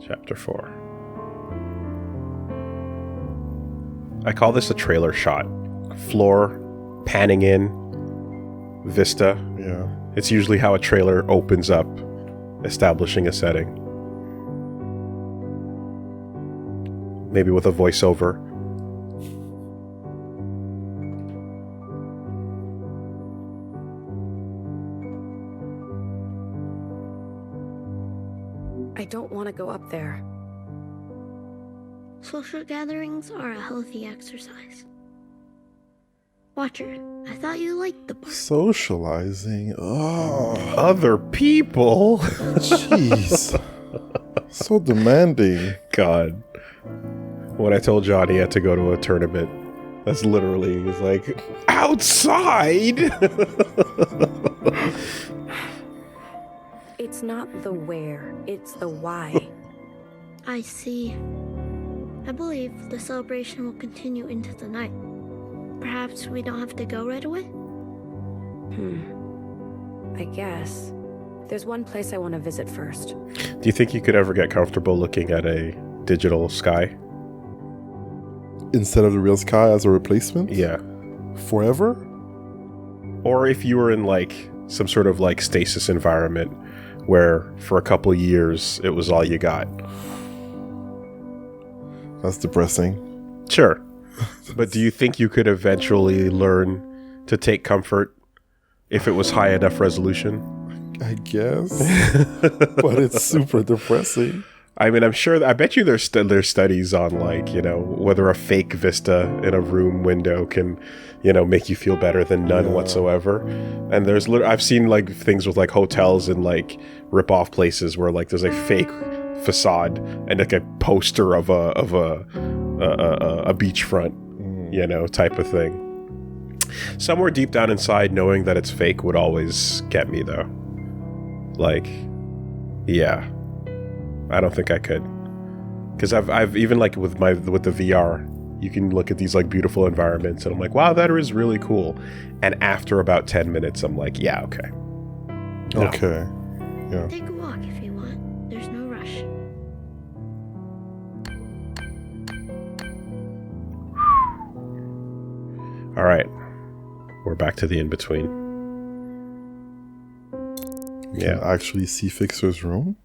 Chapter 4. I call this a trailer shot. Floor, panning in, vista. Yeah. It's usually how a trailer opens up, establishing a setting. Maybe with a voiceover. I don't want to go up there. Social gatherings are a healthy exercise. Watcher, I thought you liked the park. Socializing. Oh, Other people? jeez. So demanding. God. When I told John he had to go to a tournament, that's literally, he's like, outside! It's not the where, it's the why. I see. I believe the celebration will continue into the night. Perhaps we don't have to go right away? I guess. There's one place I want to visit first. Do you think you could ever get comfortable looking at a digital sky? Instead of the real sky as a replacement? Yeah. Forever? Or if you were in like some sort of like stasis environment where for a couple years it was all you got. That's depressing. Sure. But do you think you could eventually learn to take comfort if it was high enough resolution? I guess. But it's super depressing. I mean, I bet you there's studies on like, whether a fake vista in a room window can, make you feel better than none whatsoever. And I've seen like things with like hotels and like rip-off places where like there's a fake facade and like a poster of a beachfront, type of thing. Somewhere deep down inside, knowing that it's fake would always get me though. Like, yeah. I don't think I could, because I've even like with the VR, you can look at these like beautiful environments and I'm like, wow, that is really cool. And after about 10 minutes, I'm like, yeah, okay. No. Okay. Yeah. Take a walk if you want. There's no rush. All right, we're back to the in-between. You can actually see Fixer's room.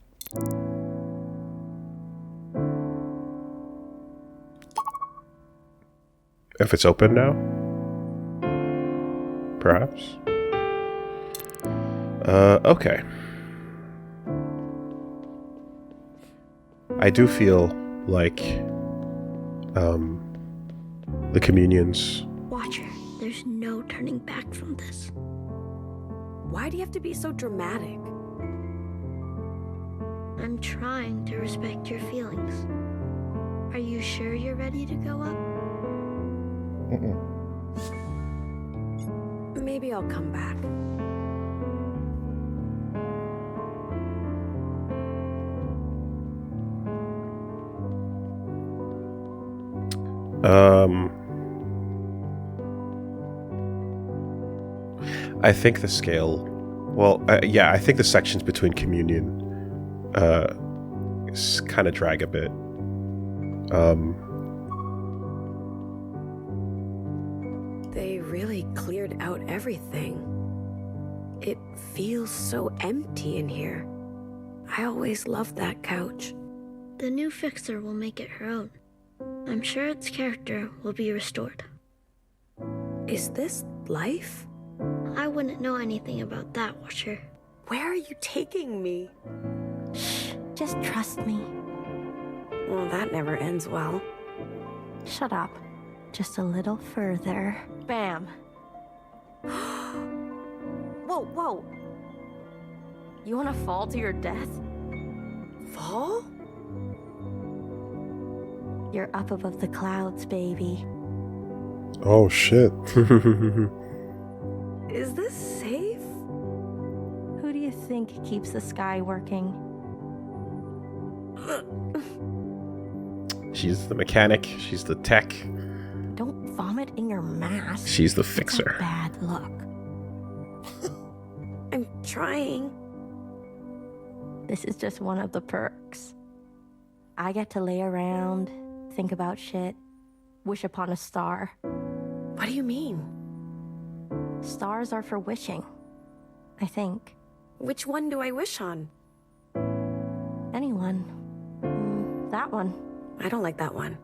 If it's open now, perhaps. Okay. I do feel like the communions. Watcher, there's no turning back from this. Why do you have to be so dramatic? I'm trying to respect your feelings. Are you sure you're ready to go up? Maybe I'll come back. I think the scale, I think the sections between communion kind of drag a bit. They really cleared out everything. It feels so empty in here. I always loved that couch. The new fixer will make it her own. I'm sure its character will be restored. Is this life? I wouldn't know anything about that, Watcher. Where are you taking me? Shh, just trust me. Well, that never ends well. Shut up. Just a little further. Bam. Whoa. You want to fall to your death? Fall? You're up above the clouds, baby. Oh, shit. Is this safe? Who do you think keeps the sky working? She's the mechanic. She's the tech. Don't vomit in your mask. She's the It's a fixer. bad luck. I'm trying. This is just one of the perks. I get to lay around, think about shit, wish upon a star. What do you mean? Stars are for wishing, I think. Which one do I wish on? Anyone. That one. I don't like that one.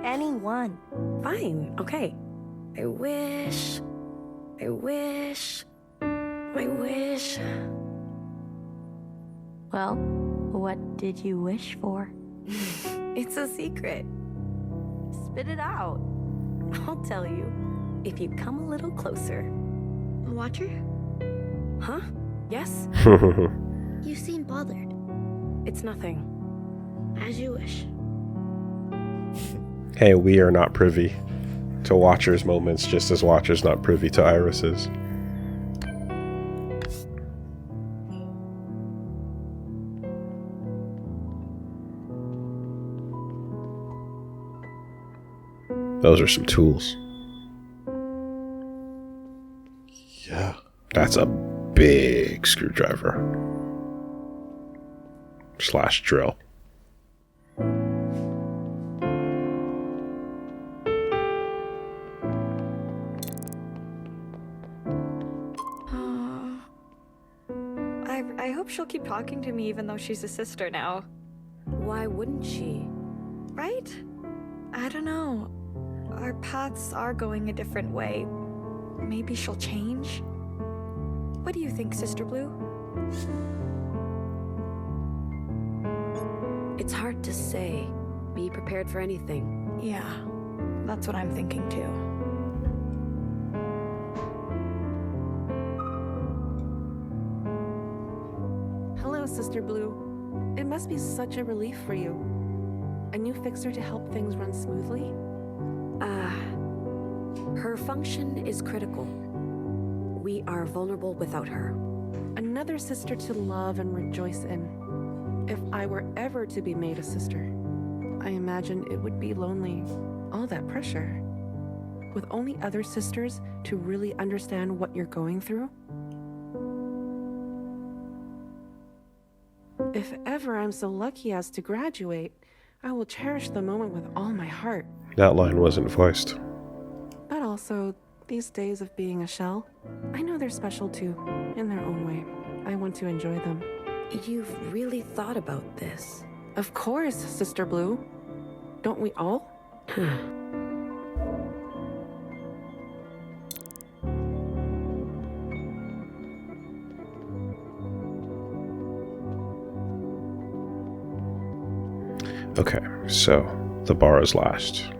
Anyone. Fine, okay. I wish. Well, what did you wish for? It's a secret. Spit it out. I'll tell you if you come a little closer. Watcher, Huh? Yes? you seem bothered. It's nothing. As you wish. Hey, we are not privy to Watcher's moments, just as Watcher's not privy to Iris's. Those are some tools. Yeah. That's a big screwdriver. / drill. I hope she'll keep talking to me even though she's a sister now. Why wouldn't she? Right? I don't know. Our paths are going a different way. Maybe she'll change? What do you think, Sister Blue? It's hard to say. Be prepared for anything. Yeah, that's what I'm thinking too. Hello, Sister Blue. It must be such a relief for you. A new fixer to help things run smoothly? Her function is critical. We are vulnerable without her. Another sister to love and rejoice in. If I were ever to be made a sister, I imagine it would be lonely. All that pressure. With only other sisters to really understand what you're going through. If ever I'm so lucky as to graduate, I will cherish the moment with all my heart. That line wasn't voiced. But also, these days of being a shell, I know they're special too, in their own way. I want to enjoy them. You've really thought about this. Of course, Sister Blue. Don't we all? Okay, so the bar is last.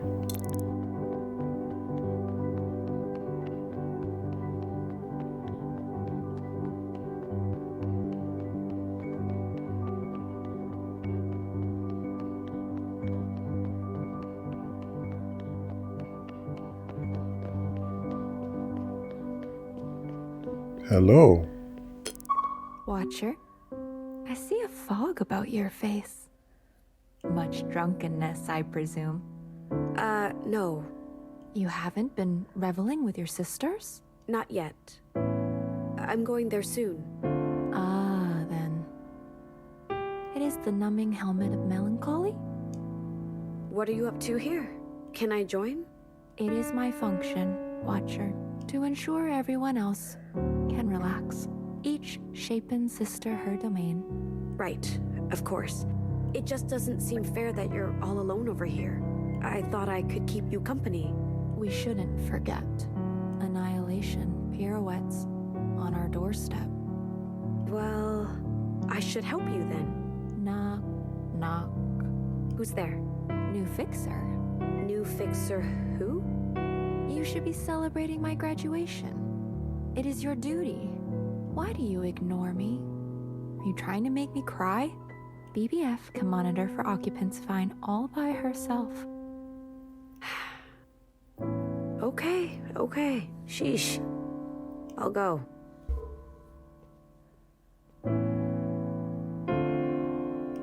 Hello. Watcher, I see a fog about your face. Much drunkenness, I presume. No. You haven't been reveling with your sisters? Not yet. I'm going there soon. Ah, then. It is the numbing helmet of melancholy? What are you up to here? Can I join? It is my function, Watcher, to ensure everyone else can relax. Each shapen sister her domain. Right, of course. It just doesn't seem fair that you're all alone over here. I thought I could keep you company. We shouldn't forget. Annihilation pirouettes on our doorstep. Well, I should help you then. Knock, knock. Who's there? New fixer. New fixer who? You should be celebrating my graduation. It is your duty. Why do you ignore me? Are you trying to make me cry? BBF can monitor for occupants fine all by herself. Okay. Sheesh. I'll go.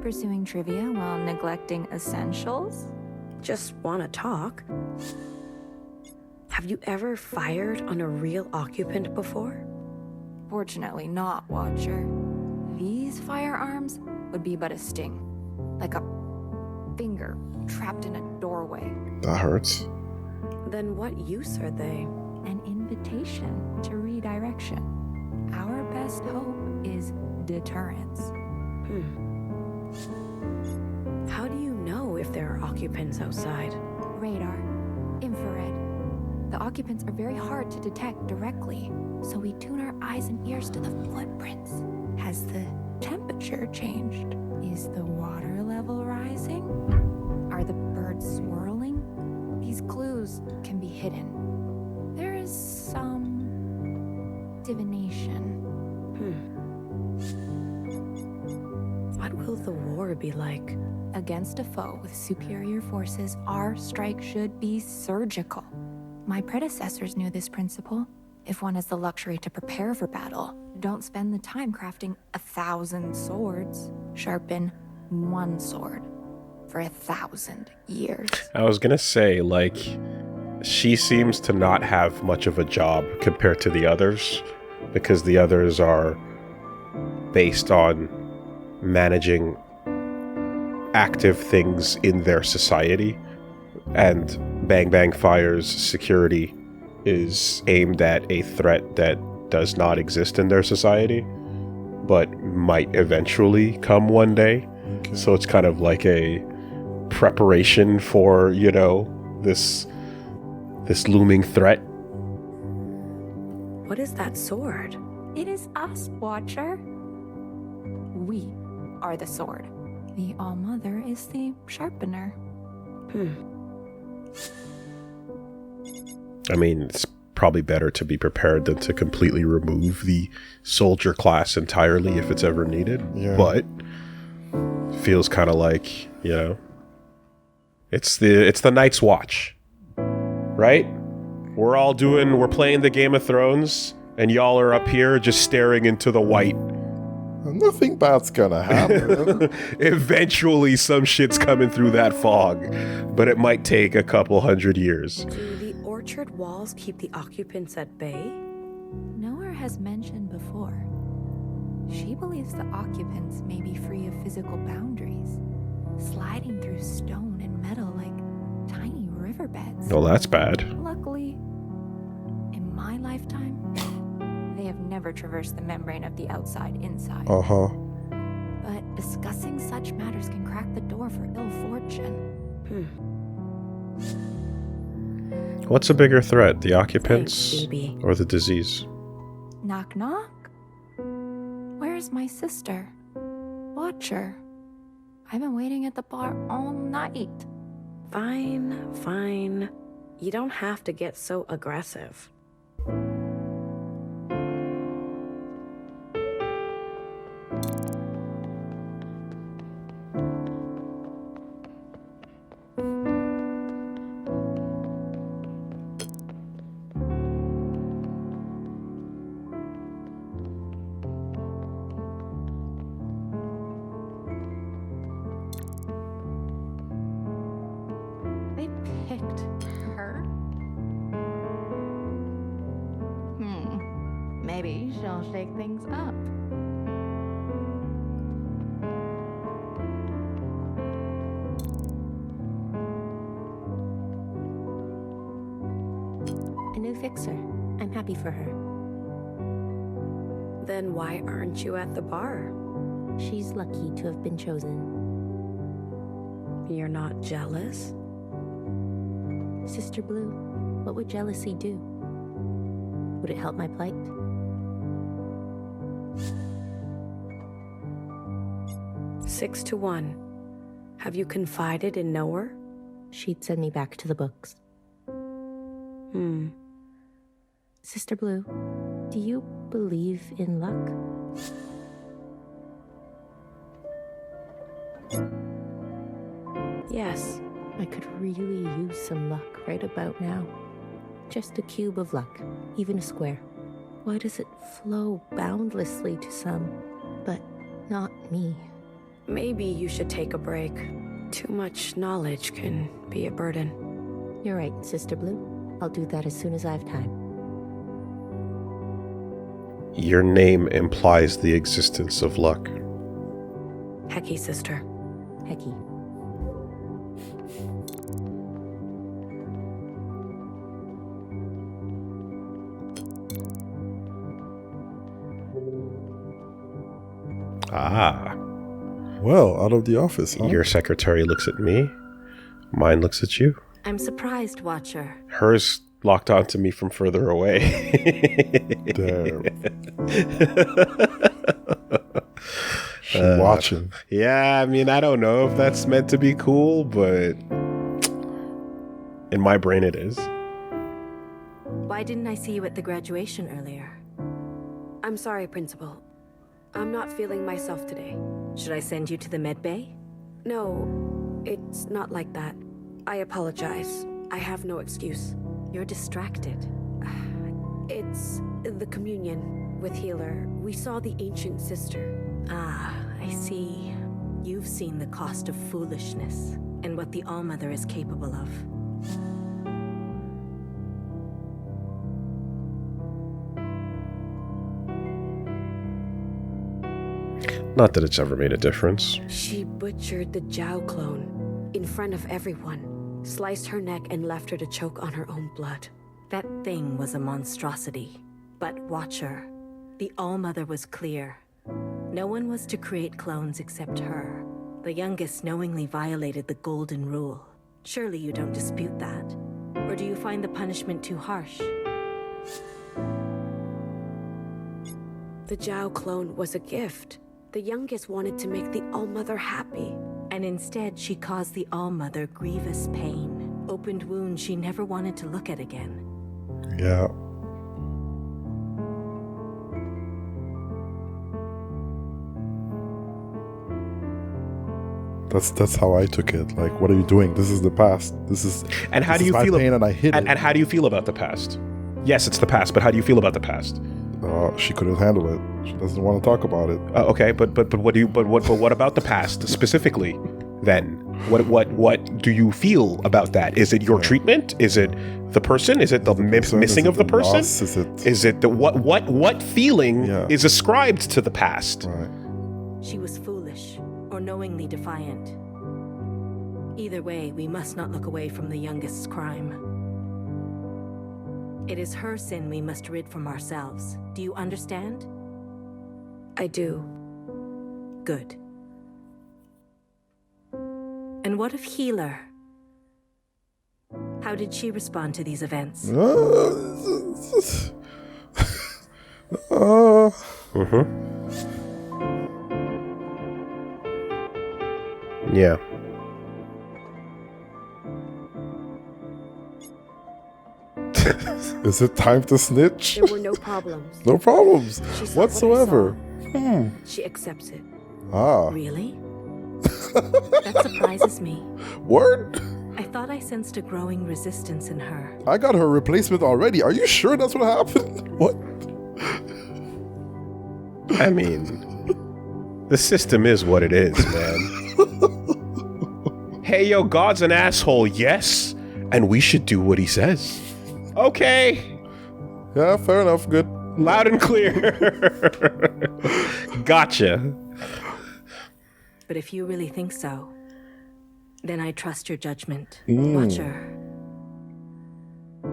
Pursuing trivia while neglecting essentials? Just wanna talk. Have you ever fired on a real occupant before? Fortunately not, Watcher. These firearms would be but a sting. Like a finger trapped in a doorway. That hurts. Then what use are they? An invitation to redirection. Our best hope is deterrence. How do you know if there are occupants outside? Radar, infrared. The occupants are very hard to detect directly, so we tune our eyes and ears to the footprints. Has the temperature changed? Is the water level rising? Are the birds swirling? These clues can be hidden. There is some divination. What will the war be like? Against a foe with superior forces, our strike should be surgical. My predecessors knew this principle. If one has the luxury to prepare for battle, don't spend the time crafting 1,000 swords. Sharpen one sword for 1,000 years. I was gonna say, like, she seems to not have much of a job compared to the others, because the others are based on managing active things in their society, and Bang Bang Fire's security is aimed at a threat that does not exist in their society, but might eventually come one day. Okay. So it's kind of like a preparation for, you know, this looming threat. What is that sword? It is us, Watcher. We are the sword. The All-Mother is the sharpener. I mean, it's probably better to be prepared than to completely remove the soldier class entirely if it's ever needed. Yeah. But feels kind of like, you know, it's the Night's Watch, right? We're playing the Game of Thrones, and y'all are up here just staring into the white. Nothing bad's gonna happen. Eventually, some shit's coming through that fog, but it might take a couple hundred years. Do the orchard walls keep the occupants at bay? Nowhere has mentioned before. She believes the occupants may be free of physical boundaries, sliding through stone and metal like tiny riverbeds. Well, that's bad. Luckily, in my lifetime, they have never traversed the membrane of the outside inside. Uh-huh. But discussing such matters can crack the door for ill fortune. What's a bigger threat, the occupants Thanks, Phoebe. or the disease? Knock knock? Where's my sister? Watcher. I've been waiting at the bar all night. Fine. You don't have to get so aggressive. They picked her? Maybe she'll shake things up. A new fixer. I'm happy for her. Then why aren't you at the bar? She's lucky to have been chosen. You're not jealous? Sister Blue, what would jealousy do? Would it help my plight? 6-1. Have you confided in Knower? She'd send me back to the books. Sister Blue, do you believe in luck? Yes. I could really use some luck right about now. Just a cube of luck, even a square. Why does it flow boundlessly to some, but not me? Maybe you should take a break. Too much knowledge can be a burden. You're right, Sister Blue. I'll do that as soon as I have time. Your name implies the existence of luck. Hecky, sister. Hecky. Ah. Well, out of the office, huh? Your secretary looks at me. Mine looks at you. I'm surprised, Watcher. Hers locked onto me from further away. Damn. She watching. Yeah, I mean, I don't know if that's meant to be cool, but in my brain it is. Why didn't I see you at the graduation earlier? I'm sorry, Principal. I'm not feeling myself today. Should I send you to the med bay? No, it's not like that. I apologize. I have no excuse. You're distracted. It's the communion with Healer. We saw the ancient sister. Ah, I see. You've seen the cost of foolishness and what the All-Mother is capable of. Not that it's ever made a difference. She butchered the Zhao clone in front of everyone, sliced her neck and left her to choke on her own blood. That thing was a monstrosity. But Watcher, the All-Mother was clear. No one was to create clones except her. The youngest knowingly violated the Golden Rule. Surely you don't dispute that? Or do you find the punishment too harsh? The Zhao clone was a gift. The youngest wanted to make the All-Mother happy. And instead she caused the All-Mother grievous pain. Opened wounds she never wanted to look at again. Yeah. That's how I took it. Like, what are you doing? This is the past. This is And how this do you is my feel? pain and I hid it. And how do you feel about the past? Yes, it's the past, but how do you feel about the past? She couldn't handle it. She doesn't want to talk about it. Okay, but what about the past specifically? Then what do you feel about that? Is it your treatment? Is it the person? Is it the missing of the person? Loss? Is it the what feeling Yeah. is ascribed to the past? Right. She was foolish or knowingly defiant. Either way, we must not look away from the youngest's crime. It is her sin we must rid from ourselves. Do you understand? I do. Good. And what of Healer? How did she respond to these events? Yeah. Is it time to snitch? There were no problems. No problems She saw what I whatsoever. saw. She accepts it. Ah, Really? That surprises me. word? I thought I sensed a growing resistance in her. I got her replacement already. Are you sure that's what happened? What? I mean, the system is what it is, man. Hey, yo, God's an asshole, yes, and we should do what he says. Okay. Yeah, fair enough. Good. Loud and clear. Gotcha. But if you really think so, then I trust your judgment, Watcher.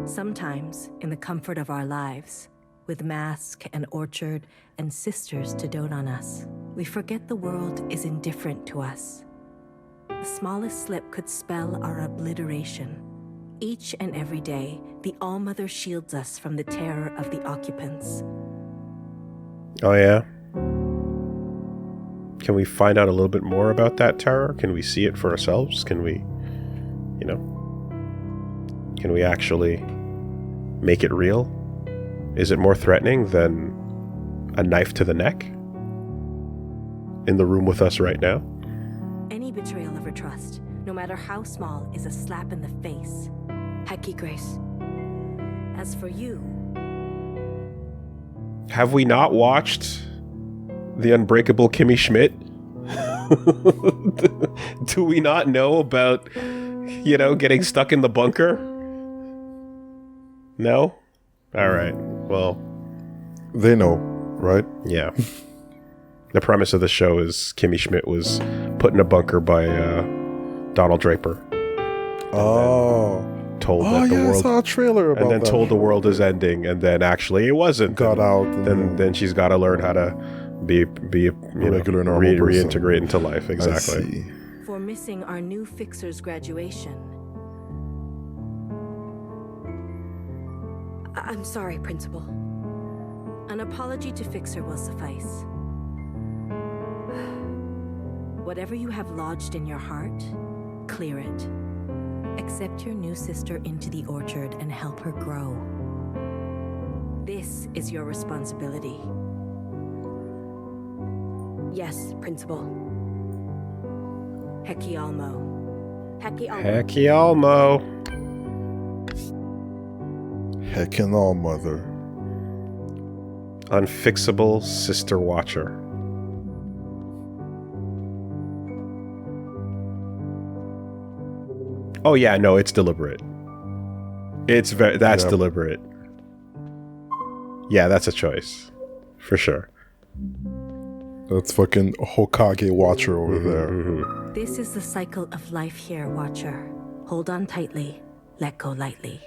Sometimes, in the comfort of our lives, with mask and orchard and sisters to dote on us, we forget the world is indifferent to us. The smallest slip could spell our obliteration. Each and every day, the All-Mother shields us from the terror of the occupants. Oh, yeah? Can we find out a little bit more about that terror? Can we see it for ourselves? Can we, can we actually make it real? Is it more threatening than a knife to the neck? In the room with us right now? Any betrayal of her trust, no matter how small, is a slap in the face. Hecky Grace. As for you, Have we not watched The Unbreakable Kimmy Schmidt? Do we not know about, getting stuck in the bunker? No? All right. Well, They know, right? yeah. The premise of the show is Kimmy Schmidt was put in a bunker by Donald Draper. Oh. Told Oh, that the yeah, I world, saw a trailer about and then that. told the world is ending, and then actually it wasn't. Got and out. And Then she's got to learn how to be regular, normal person. reintegrate into life. I Exactly. see. For missing our new fixer's graduation. I'm sorry, Principal. An apology to Fixer will suffice. Whatever you have lodged in your heart, clear it. Accept your new sister into the orchard and help her grow. This is your responsibility. Yes, Principal. Heki Almo. Heki Almo. Hecky Almo. Heckin' all, mother. Unfixable sister watcher. Oh yeah, no, it's deliberate. That's Yep. deliberate. Yeah, that's a choice. For sure. That's fucking Hokage Watcher over there. Mhm. This is the cycle of life here, Watcher. Hold on tightly, let go lightly.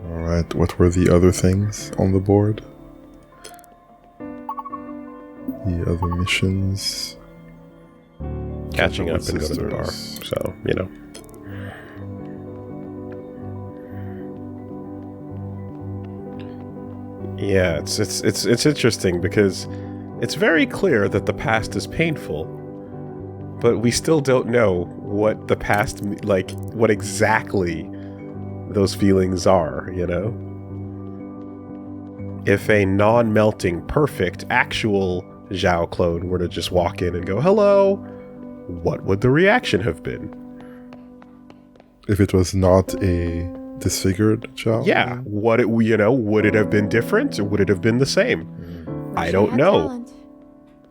Alright, what were the other things on the board? The other missions. Catching up and go to the bar. Sisters. So, you know. Yeah, it's interesting because it's very clear that the past is painful, but we still don't know what the past, like, what exactly those feelings are, you know? If a non-melting, perfect, actual Zhao clone were to just walk in and go, hello, what would the reaction have been? If it was not a disfigured child? Yeah, would it have been different or would it have been the same? I don't had know. talent.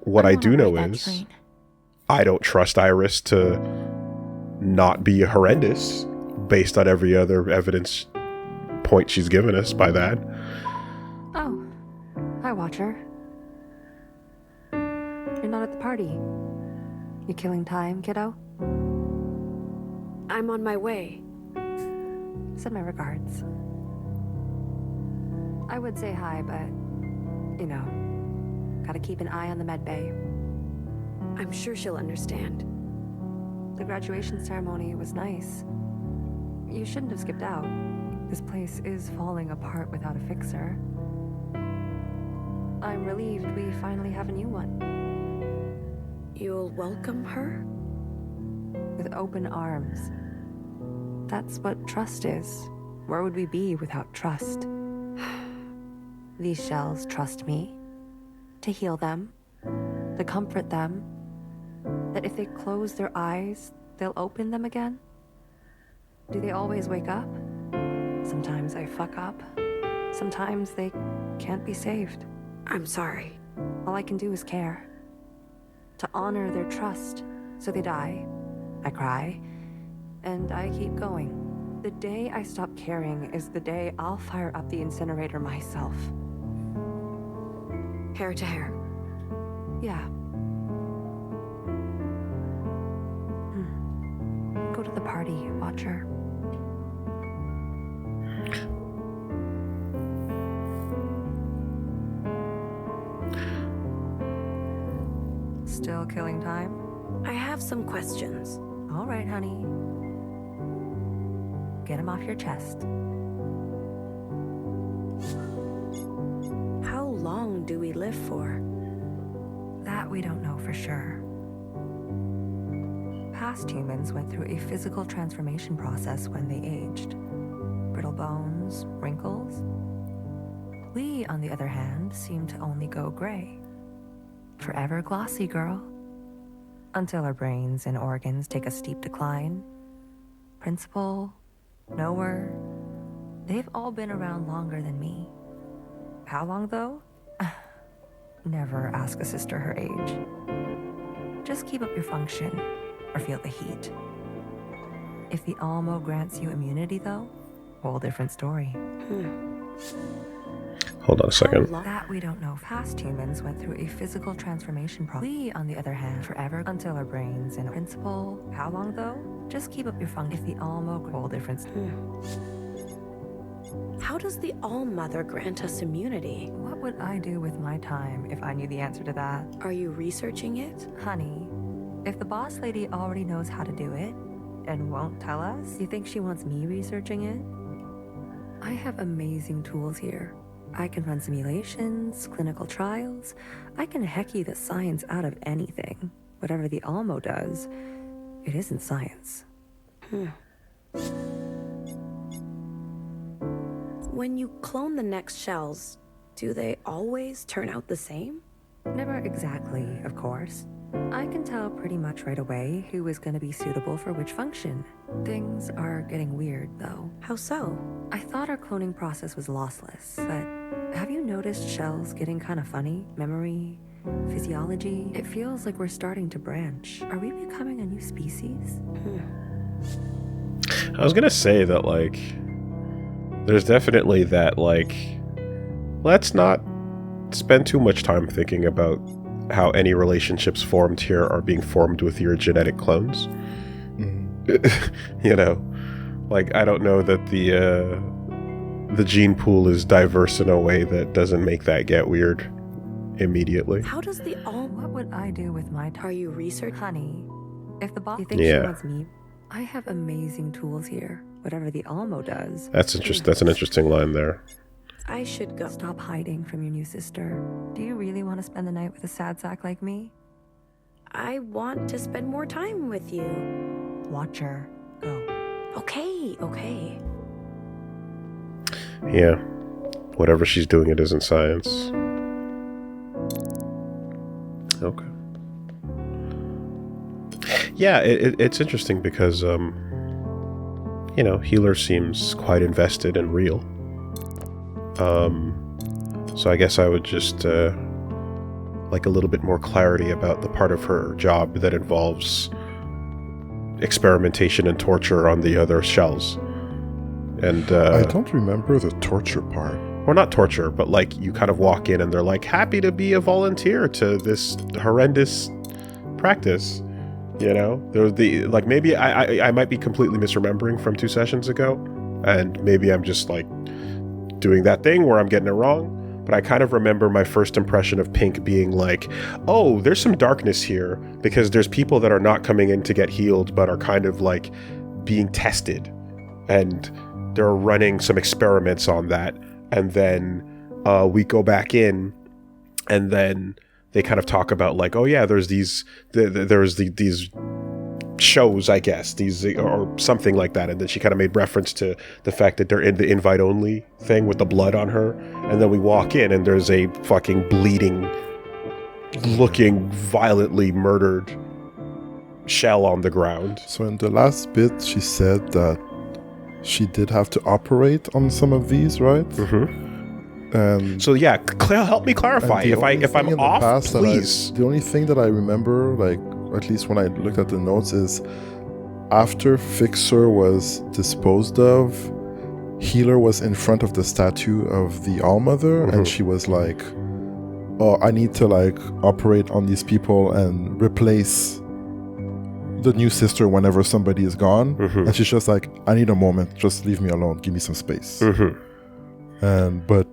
What I wanna do know ride that is train. I don't trust Iris to not be horrendous based on every other evidence point she's given us by that. Oh, hi, Watcher. You're not at the party. You killing time, kiddo? I'm on my way. Send my regards. I would say hi, but, you know, gotta keep an eye on the med bay. I'm sure she'll understand. The graduation ceremony was nice. You shouldn't have skipped out. This place is falling apart without a fixer. I'm relieved we finally have a new one. You'll welcome her? With open arms. That's what trust is. Where would we be without trust? These shells trust me. To heal them. To comfort them. That if they close their eyes, they'll open them again? Do they always wake up? Sometimes I fuck up. Sometimes they can't be saved. I'm sorry. All I can do is care. To honor their trust, so they die. I cry, and I keep going. The day I stop caring is the day I'll fire up the incinerator myself. Hair to hair. Yeah. Go to the party, Watcher. Still killing time? I have some questions. All right, honey. Get him off your chest. How long do we live for? That we don't know for sure. Past humans went through a physical transformation process when they aged. Brittle bones, wrinkles. We, on the other hand, seem to only go gray. Forever glossy, girl. Until our brains and organs take a steep decline. Principal, knower, they've all been around longer than me. How long, though? Never ask a sister her age. Just keep up your function, or feel the heat. If the Almo grants you immunity, though, whole different story. Hold on a second. That we don't know. Past humans went through a physical transformation process. We, on the other hand, forever until our brains in principle. How long, though? Just keep up your function. If the Almo whole different story. How does the All-Mother grant us immunity? What would I do with my time if I knew the answer to that? Are you researching it? Honey, if the boss lady already knows how to do it and won't tell us, you think she wants me researching it? I have amazing tools here. I can run simulations, clinical trials. I can heck you the science out of anything. Whatever the Almo does, it isn't science. When you clone the next shells, do they always turn out the same? Never exactly, of course. I can tell pretty much right away who is going to be suitable for which function. Things are getting weird, though. How so? I thought our cloning process was lossless, but have you noticed shells getting kind of funny? Memory, physiology? It feels like we're starting to branch. Are we becoming a new species? I was gonna say that, like, there's definitely that, like, let's not spend too much time thinking about how any relationships formed here are being formed with your genetic clones. You know, like, I don't know that the gene pool is diverse in a way that doesn't make that get weird immediately. How does the All... What would I do with my time? Are you researching? Honey, if the boss... You think she wants me? I have amazing tools here. Whatever the Almo does. That's an interesting line there. I should go. Stop hiding from your new sister. Do you really want to spend the night with a sad sack like me? I want to spend more time with you. Watch her. Go. Okay. Yeah. Whatever she's doing, it isn't science. Okay. Yeah, it's interesting because, you know, Healer seems quite invested and real. So I guess I would just like a little bit more clarity about the part of her job that involves experimentation and torture on the other shells. And I don't remember the torture part. Or not torture, but like you kind of walk in and they're like, happy to be a volunteer to this horrendous practice. You know, there's the, like, maybe I might be completely misremembering from 2 sessions ago, and maybe I'm just like doing that thing where I'm getting it wrong. But I kind of remember my first impression of Pink being like, oh, there's some darkness here because there's people that are not coming in to get healed, but are kind of like being tested. And they're running some experiments on that. And then we go back in, and then they kind of talk about like, oh yeah, there's these shows, I guess, these or something like that. And then she kind of made reference to the fact that they're in the invite only thing with the blood on her. And then we walk in and there's a fucking bleeding, looking violently murdered shell on the ground. So in the last bit, she said that she did have to operate on some of these, right? And so yeah, help me clarify. If I'm off, please. The only thing that I remember, like, or at least when I looked at the notes, is after Fixer was disposed of, Healer was in front of the statue of the All-Mother, and she was like, oh, I need to like operate on these people and replace the new sister whenever somebody is gone. And she's just like, I need a moment, just leave me alone, give me some space. But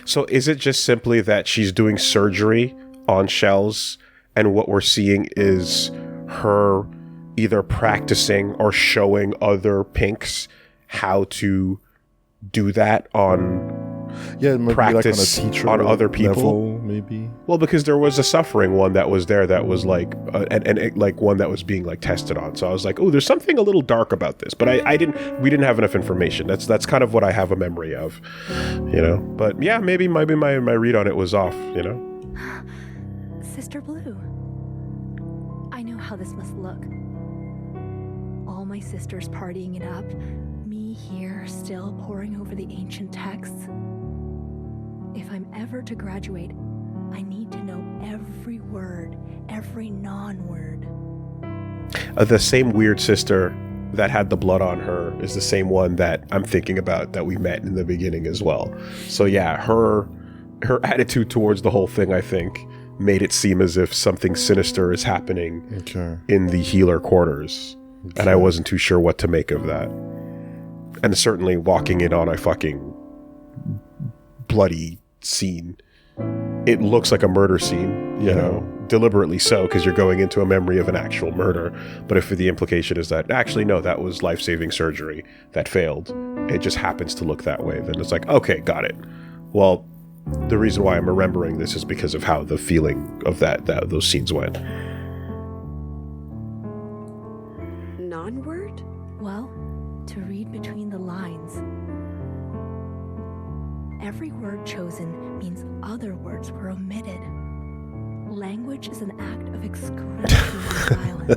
so is it just simply that she's doing surgery on shells, and what we're seeing is her either practicing or showing other Pinks how to do that on practice like on a teacher on other people level, maybe? Well, because there was a suffering one that was there that was like and like one that was being like tested on. So I was like, oh, there's something a little dark about this, but we didn't have enough information. That's kind of what I have a memory of, you know. But yeah, maybe my read on it was off, you know. Sister Blue, I know how this must look. All my sisters partying it up, me here still poring over the ancient texts. If I'm ever to graduate, I need to know every word, every non-word. The same weird sister that had the blood on her is the same one that I'm thinking about that we met in the beginning as well. So yeah, her attitude towards the whole thing, I think, made it seem as if something sinister is happening in the Healer quarters. And I wasn't too sure what to make of that. And certainly walking in on a fucking bloody scene. It looks like a murder scene, you know, deliberately so, because you're going into a memory of an actual murder. But if the implication is that, actually, no, that was life-saving surgery that failed, it just happens to look that way, then it's like, okay, got it. Well, the reason why I'm remembering this is because of how the feeling of that those scenes went. Non-word? Well, to read between the lines. Every word chosen means other words were omitted. Language is an act of excruciating silence.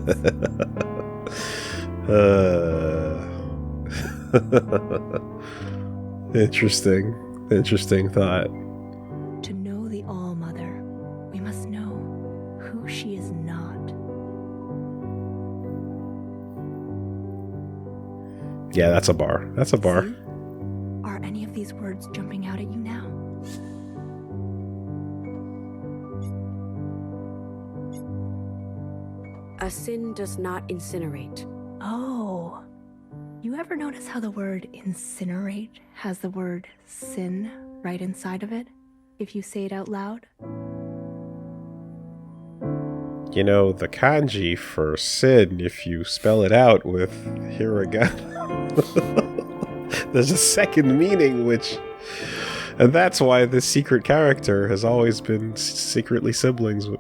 Interesting thought. To know the All-Mother, we must know who she is not. Yeah, that's a bar. That's a bar. See? Are any of these words jumping out at you now? A sin does not incinerate. Oh. You ever notice how the word incinerate has the word sin right inside of it, if you say it out loud? You know, the kanji for sin, if you spell it out with hiragana, there's a second meaning, and that's why this secret character has always been secretly siblings with.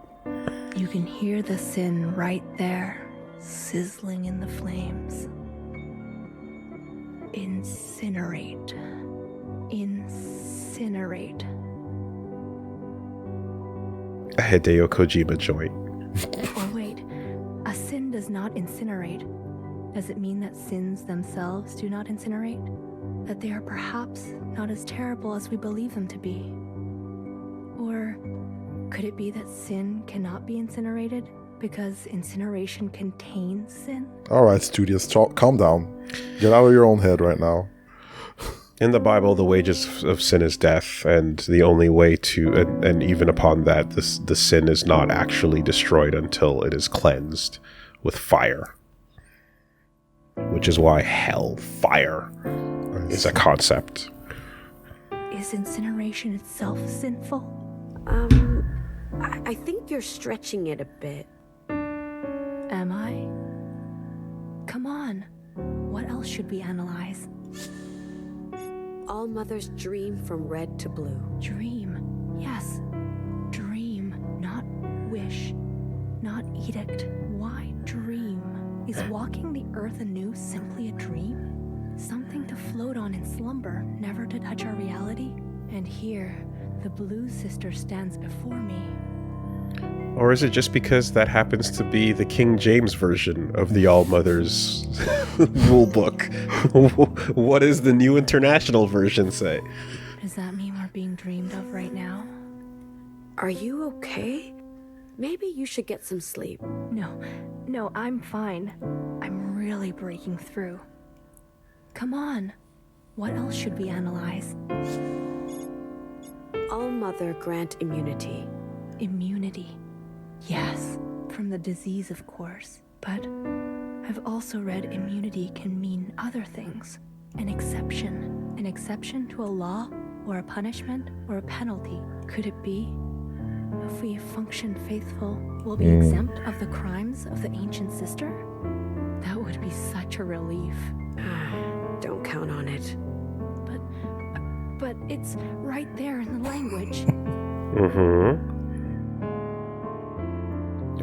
You can hear the sin right there, sizzling in the flames. Incinerate. Incinerate. A Hideo Kojima joint. Or wait, a sin does not incinerate. Does it mean that sins themselves do not incinerate? That they are perhaps not as terrible as we believe them to be? Or could it be that sin cannot be incinerated because incineration contains sin? All right, studios, calm down. Get out of your own head right now. In the Bible, the wages of sin is death, and the only way to, and even upon that, the sin is not actually destroyed until it is cleansed with fire. Which is why hellfire is a concept. Is incineration itself sinful? I think you're stretching it a bit. Am I? Come on. What else should we analyze? All-Mother's dream from red to blue. Dream. Yes. Dream, not wish, not edict. Why dream? Is walking the earth anew simply a dream? Something to float on in slumber, never to touch our reality? And here, the blue sister stands before me. Or is it just because that happens to be the King James version of the All-Mother's rule book? What does the New International Version say? Does that mean we're being dreamed of right now? Are you okay? Maybe you should get some sleep. No, I'm fine. I'm really breaking through. Come on. What else should we analyze? All-Mother grant immunity. Immunity. Yes, from the disease, of course. But I've also read immunity can mean other things. An exception. An exception to a law, or a punishment, or a penalty. Could it be? If we function faithful, we'll be exempt of the crimes of the ancient sister? That would be such a relief. Don't count on it. But it's right there in the language. Mm-hmm.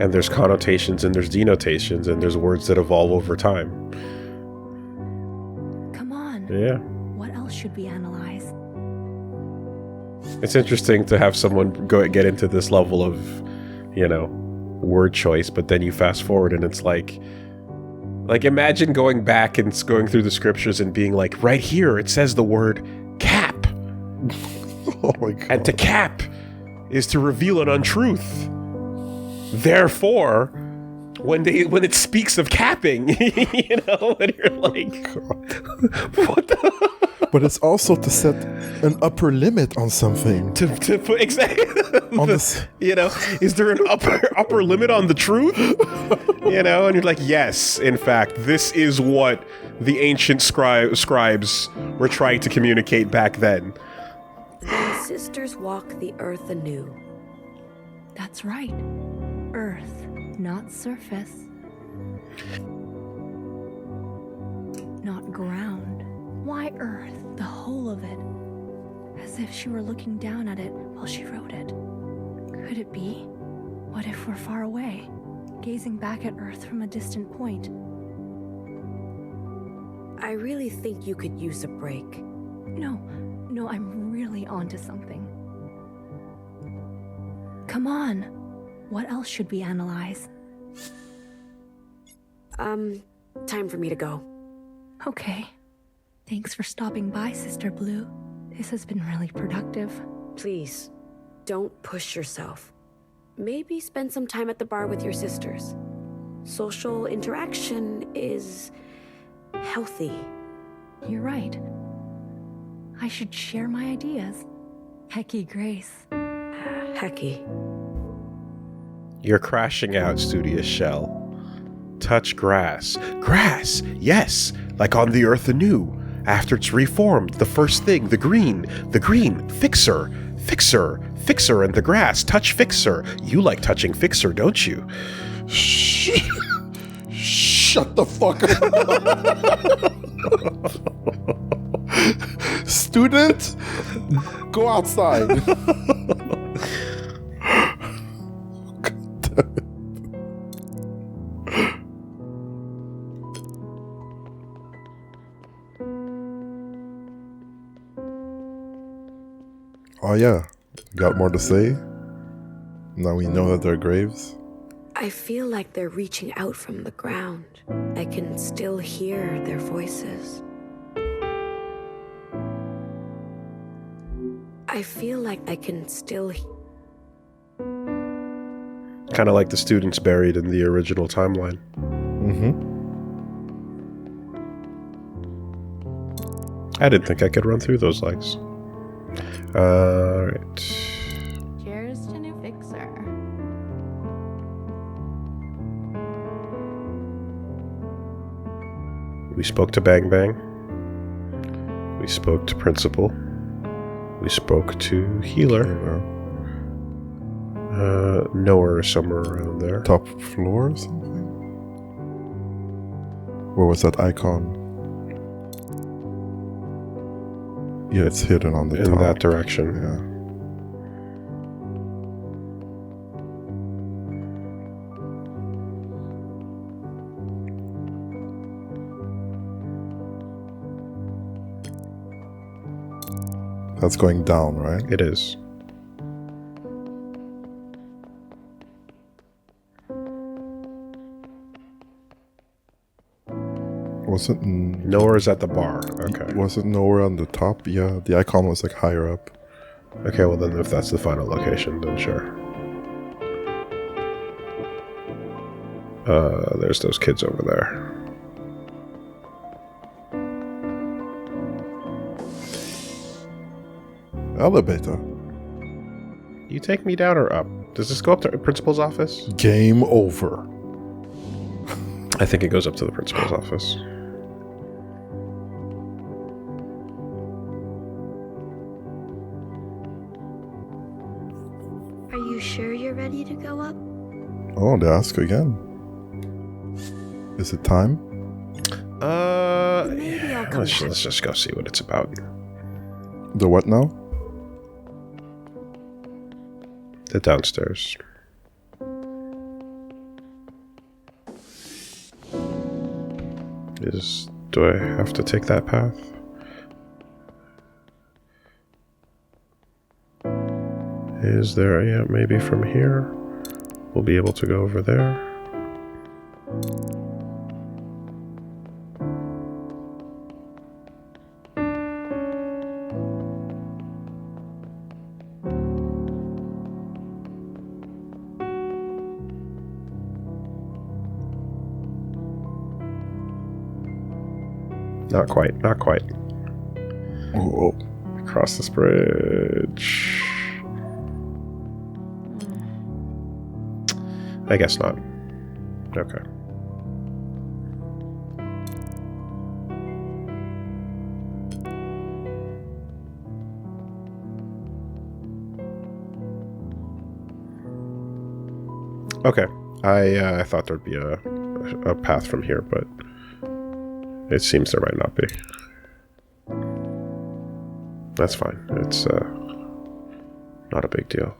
And there's connotations and there's denotations and there's words that evolve over time. Come on. Yeah. What else should we analyze? It's interesting to have someone get into this level of, word choice, but then you fast forward and it's like imagine going back and going through the scriptures and being like, right here it says the word cap. Oh my God. And to cap is to reveal an untruth. Therefore, when it speaks of capping, and you're like, what the? But it's also to set an upper limit on something. To put exactly. Is there an upper limit on the truth? And you're like, yes, in fact, this is what the ancient scribes were trying to communicate back then. The sisters walk the earth anew. That's right. Earth, not surface. Not ground. Why earth, the whole of it? As if she were looking down at it while she wrote it. Could it be? What if we're far away, gazing back at earth from a distant point? I really think you could use a break. No, I'm really onto something. Come on. What else should we analyze? Time for me to go. Okay. Thanks for stopping by, Sister Blue. This has been really productive. Please, don't push yourself. Maybe spend some time at the bar with your sisters. Social interaction is healthy. You're right. I should share my ideas. Hecky Grace. Hecky. You're crashing out, studious shell. Touch grass. Grass! Yes! Like on the earth anew. After it's reformed, the first thing, the green. Fixer. Fixer and the grass. Touch Fixer. You like touching Fixer, don't you? Shut the fuck up. Student, go outside. Oh yeah, got more to say? Now we know that they're graves. I feel like they're reaching out from the ground. I can still hear their voices. I feel like I can still Kind of like the students buried in the original timeline. I didn't think I could run through those legs. Alright. Cheers to new Fixer. We spoke to Bang Bang. We spoke to Principal. We spoke to Healer. Nowhere somewhere around there. Top floor or something? Where was that icon? Yeah, it's hidden on the top. In that direction. Yeah. That's going down, right? It is. Wasn't Nowhere is at the bar. Okay. wasn't nowhere on the top? Yeah, the icon was like higher up. Okay, well then if that's the final location, then sure. There's those kids over there. Elevator. You take me down or up? Does this go up to the principal's office? Game over. I think it goes up to the principal's office. Are you sure you're ready to go up? Oh, they ask again. Is it time? Maybe I'll come back. Let's just go see what it's about. The what now? The downstairs. Do I have to take that path? Is there, yeah, maybe from here we'll be able to go over there. Not quite, not quite. Oh, Across this bridge. I guess not. Okay. Okay. I thought there'd be a path from here, but it seems there might not be. That's fine. It's not a big deal.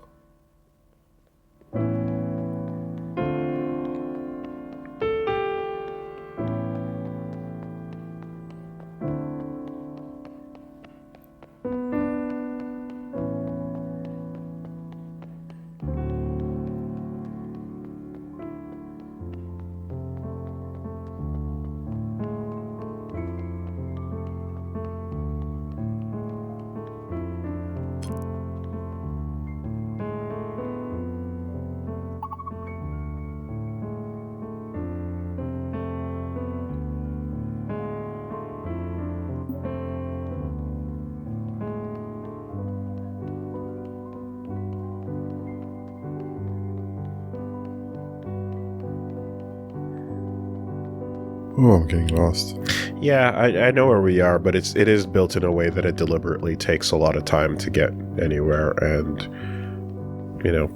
Oh, I'm getting lost. Yeah, I know where we are, but it is built in a way that it deliberately takes a lot of time to get anywhere, and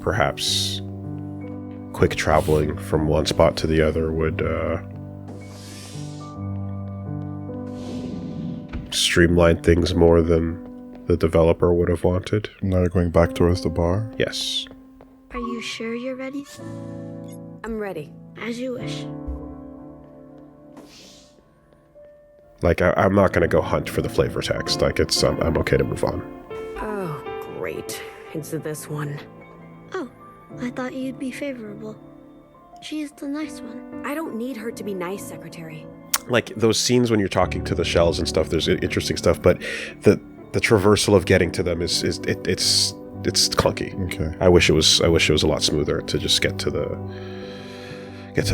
perhaps quick traveling from one spot to the other would streamline things more than the developer would have wanted. Now you're going back towards the bar? Yes. Are you sure you're ready? I'm ready. As you wish. Like, I'm not going to go hunt for the flavor text. Like, it's I'm okay to move on. Oh, great. It's this one. Oh, I thought you'd be favorable. She's the nice one. I don't need her to be nice, Secretary. Like, those scenes when you're talking to the shells and stuff, there's interesting stuff, but the traversal of getting to them it's clunky. Okay. I wish it was a lot smoother to just get to the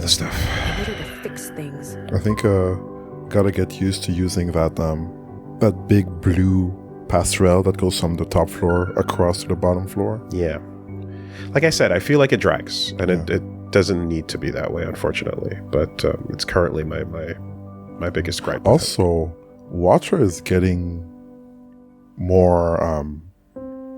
stuff. I need her to fix things. I think gotta get used to using that big blue passerelle that goes from the top floor across to the bottom floor. Yeah. Like I said, I feel like it drags, and it doesn't need to be that way, unfortunately. But it's currently my biggest gripe. Also, Watcher is getting more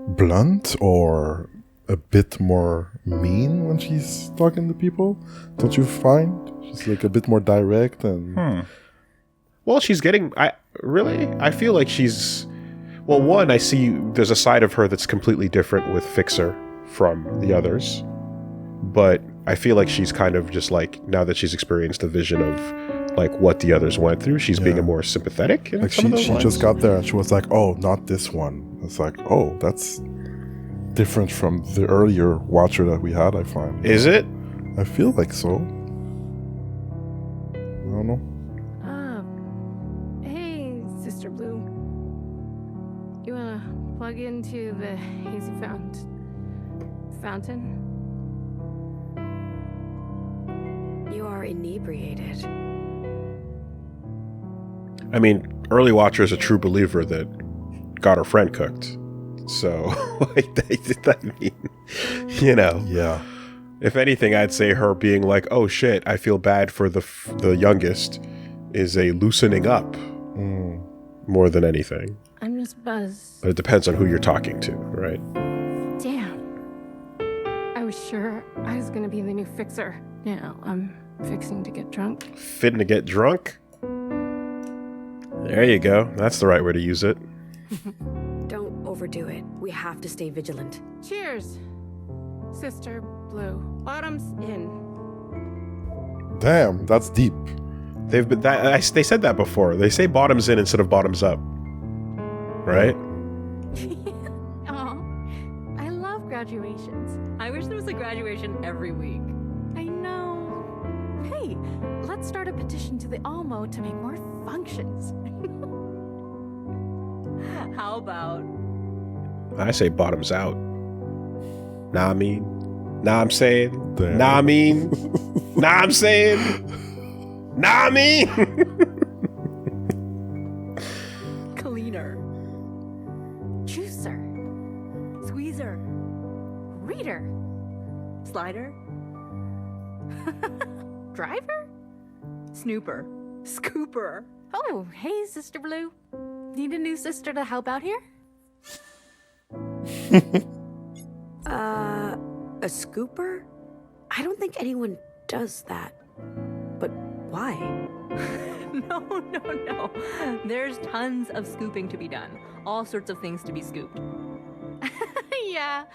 blunt or a bit more mean when she's talking to people. Don't you find? She's like a bit more direct and... Well, she's getting... I feel like she's... Well, one, I see there's a side of her that's completely different with Fixer from the others. But I feel like she's kind of just like, now that she's experienced a vision of like what the others went through, she's being a more sympathetic. Like she just got there and she was like, oh, not this one. It's like, oh, that's different from the earlier Watcher that we had, I find. Is it? I feel like so. I don't know. Hey, Sister Blue. You wanna plug into the hazy fountain? You are inebriated. I mean, early Watcher is a true believer that got her friend cooked. So, like, that mean, Yeah. If anything, I'd say her being like, oh shit, I feel bad for the youngest is a loosening up more than anything. I'm just buzzed. But it depends on who you're talking to, right? Damn. I was sure I was gonna be the new Fixer. Now I'm fixing to get drunk. Fitting to get drunk? There you go. That's the right way to use it. Don't overdo it. We have to stay vigilant. Cheers, Sister Blue. Bottoms in. Damn, that's deep. They said that before. They say bottoms in instead of bottoms up. Right? Aw, I love graduations. I wish there was a graduation every week. I know. Hey, let's start a petition to the Almo to make more functions. How about... I say bottoms out. Nah, I mean. Nah, I'm saying. Damn. Nah, I mean. Nah, I'm saying. Nah, I mean. Cleaner. Juicer. Squeezer. Reader. Slider. Driver? Snooper. Scooper. Oh, hey, Sister Blue. Need a new sister to help out here? A scooper? I don't think anyone does that. But why? No. There's tons of scooping to be done. All sorts of things to be scooped. Yeah,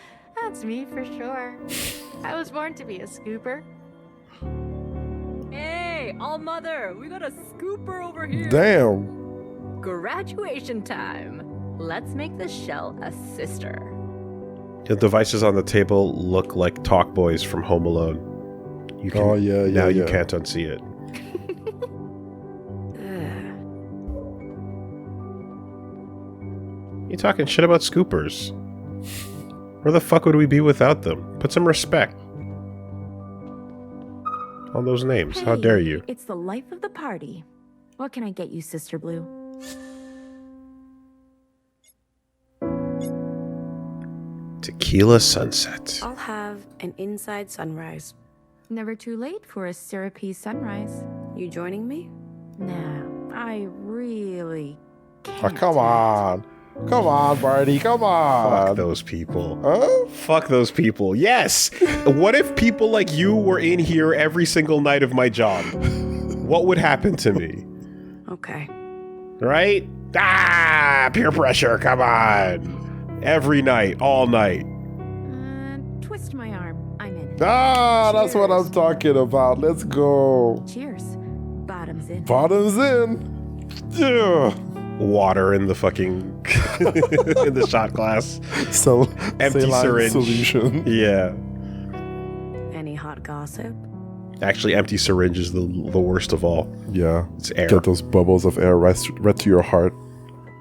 that's me for sure. I was born to be a scooper. Hey, all mother, we got a scooper over here. Damn. Graduation time. Let's make the shell a sister. The devices on the table look like talk boys from Home Alone. You can, Oh, yeah. Now you can't unsee it. You talking shit about scoopers? Where the fuck would we be without them? Put some respect on those names. How dare you? It's the life of the party. What can I get you, Sister Blue? Tequila sunset. I'll have an inside sunrise. Never too late for a syrupy sunrise. You joining me? Nah, I really Oh, can't. come on. Come on, Barty. Come on. Fuck those people. Huh? Fuck those people. Yes! What if people like you were in here every single night of my job? What would happen to me? Okay. Right? Ah! Peer pressure, come on! Every night, all night. Twist my arm. I'm in. Ah, that's what I'm talking about. Let's go. Cheers. Bottoms in. Bottoms in. Yeah. Water in the fucking in the shot glass. So Empty saline syringe. solution. Yeah. Any hot gossip? Actually, empty syringe is the worst of all. Yeah. It's air. Get those bubbles of air right to your heart.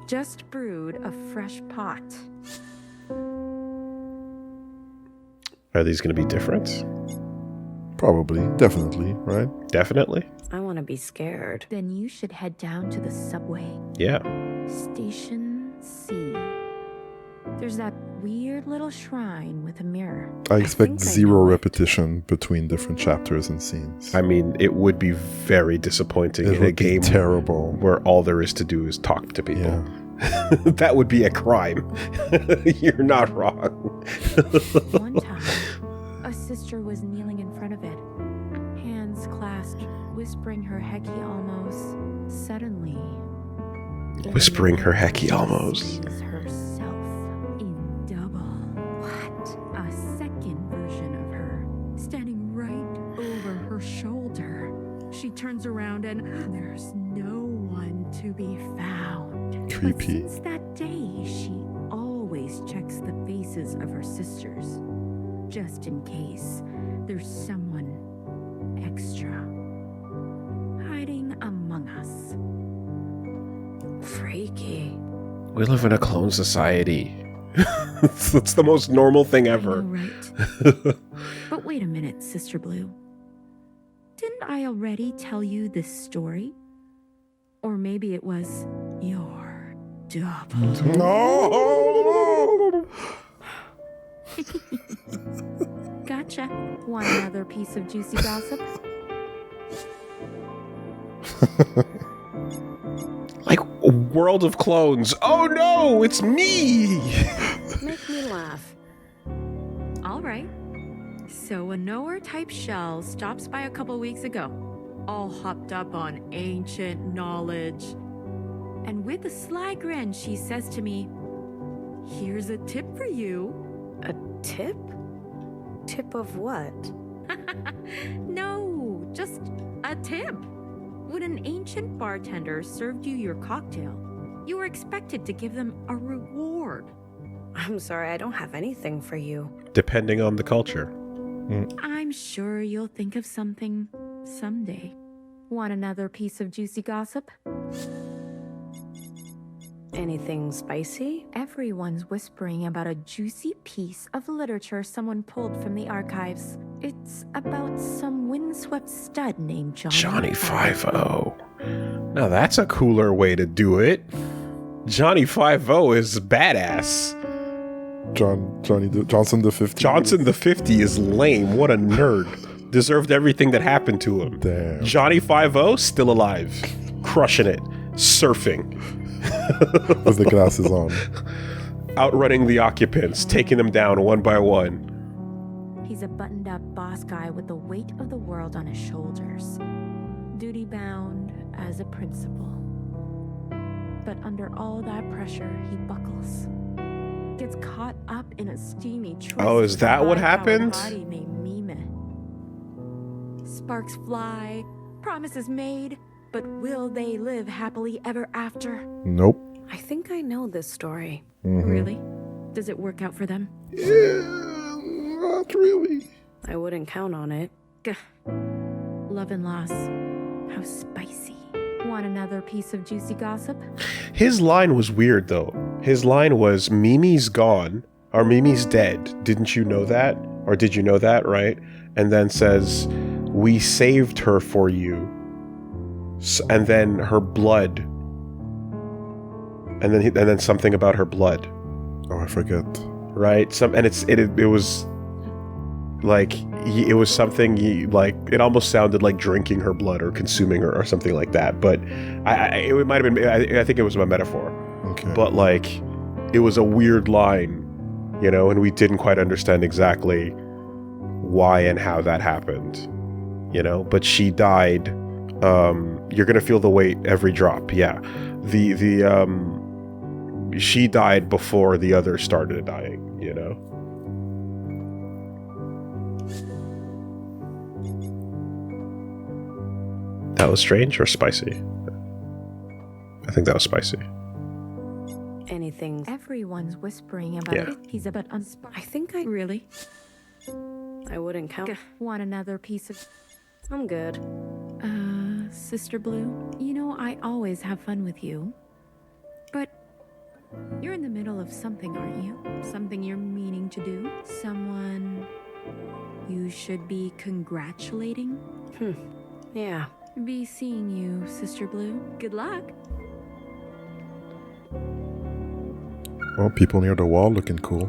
Just brewed a fresh pot. Are these going to be different? Probably. Definitely. Right? Definitely. I want to be scared. Then you should head down to the subway. Yeah. Station C. There's that weird little shrine with a mirror. I expect think I zero know it. repetition between different chapters and scenes. I mean, it would be very disappointing It in a would be game terrible. where all there is to do is talk to people. Yeah. That would be a crime. You're not wrong. One time, a sister was kneeling in front of it, hands clasped, whispering her hecky almost. Suddenly, Whispering her hecky almost. sees herself in double. What? A second version of her, standing right over her shoulder. She turns around and there's no one to be found. But Creepy. since that day, she always checks the faces of her sisters, just in case there's someone extra hiding among us. Freaky. We live in a clone society. It's the most normal thing I ever. know, right? But wait a minute, Sister Blue. Didn't I already tell you this story? Or maybe it was your double. No! Gotcha. Want another piece of juicy gossip? Like, World of Clones. Oh no, it's me! Make me laugh. All right. So a knower-type shell stops by a couple weeks ago, all hopped up on ancient knowledge. And with a sly grin, she says to me, "Here's a tip for you." A tip? Tip of what? No, just a tip. When an ancient bartender served you your cocktail, you were expected to give them a reward. I'm sorry, I don't have anything for you. Depending on the culture. I'm sure you'll think of something someday. Want another piece of juicy gossip? Anything spicy? Everyone's whispering about a juicy piece of literature someone pulled from the archives. It's about some windswept stud named Johnny 5-0. Now that's a cooler way to do it. Johnny 5-0 is badass. Johnson the 50. Johnson the 50 is lame. What a nerd. Deserved everything that happened to him. Damn. Johnny 5-0 still alive. Crushing it. Surfing. With the glasses on. Outrunning the occupants. Taking them down one by one. He's a buttoned-up boss guy with the weight of the world on his shoulders. Duty-bound as a principal. But under all that pressure, he buckles. Gets caught up in a steamy tryst. Oh, is that what with a high-powered happened? hottie named Mime. Sparks fly, promises made, but will they live happily ever after? Nope. I think I know this story. Really? Does it work out for them? Yeah, not really. I wouldn't count on it. Gah. Love and loss. How spicy. Want another piece of juicy gossip? His line was weird, though. His line was, Mimi's gone, or Mimi's dead. Didn't you know that? Or did you know that, right? And then says, we saved her for you. And then her blood. And then something about her blood. Oh, I forget. Right? It was like, it was something like, it almost sounded like drinking her blood or consuming her or something like that. But it might have been, I think it was a metaphor. Okay. But like, it was a weird line, you know, and we didn't quite understand exactly why and how that happened, you know. But she died. You're gonna feel the weight every drop. Yeah, she died before the others started dying, you know. That was strange or spicy? I think that was spicy. Anything. Everyone's whispering about Yeah. it. He's a bit unsparked. I think I Really? I wouldn't count. Want another piece of... I'm good. Sister Blue, you know I always have fun with you. But you're in the middle of something, aren't you? Something you're meaning to do? Someone you should be congratulating? Yeah. Be seeing you, Sister Blue. Good luck. Well, people near the wall looking cool.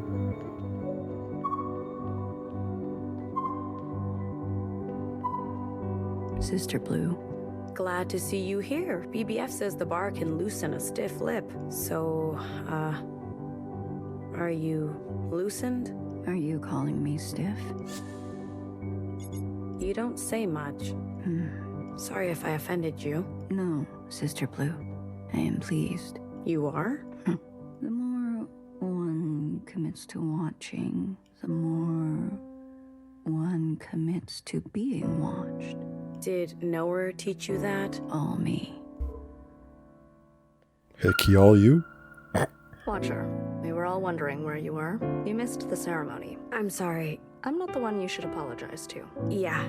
Sister Blue. Glad to see you here. BBF says the bar can loosen a stiff lip. So, are you loosened? Are you calling me stiff? You don't say much. Sorry if I offended you. No, Sister Blue. I am pleased. You are? The more one commits to watching, the more one commits to being watched. Did Noah teach you that? All me. Hey, Key, all you? Watcher, we were all wondering where you were. You missed the ceremony. I'm sorry. I'm not the one you should apologize to. Yeah.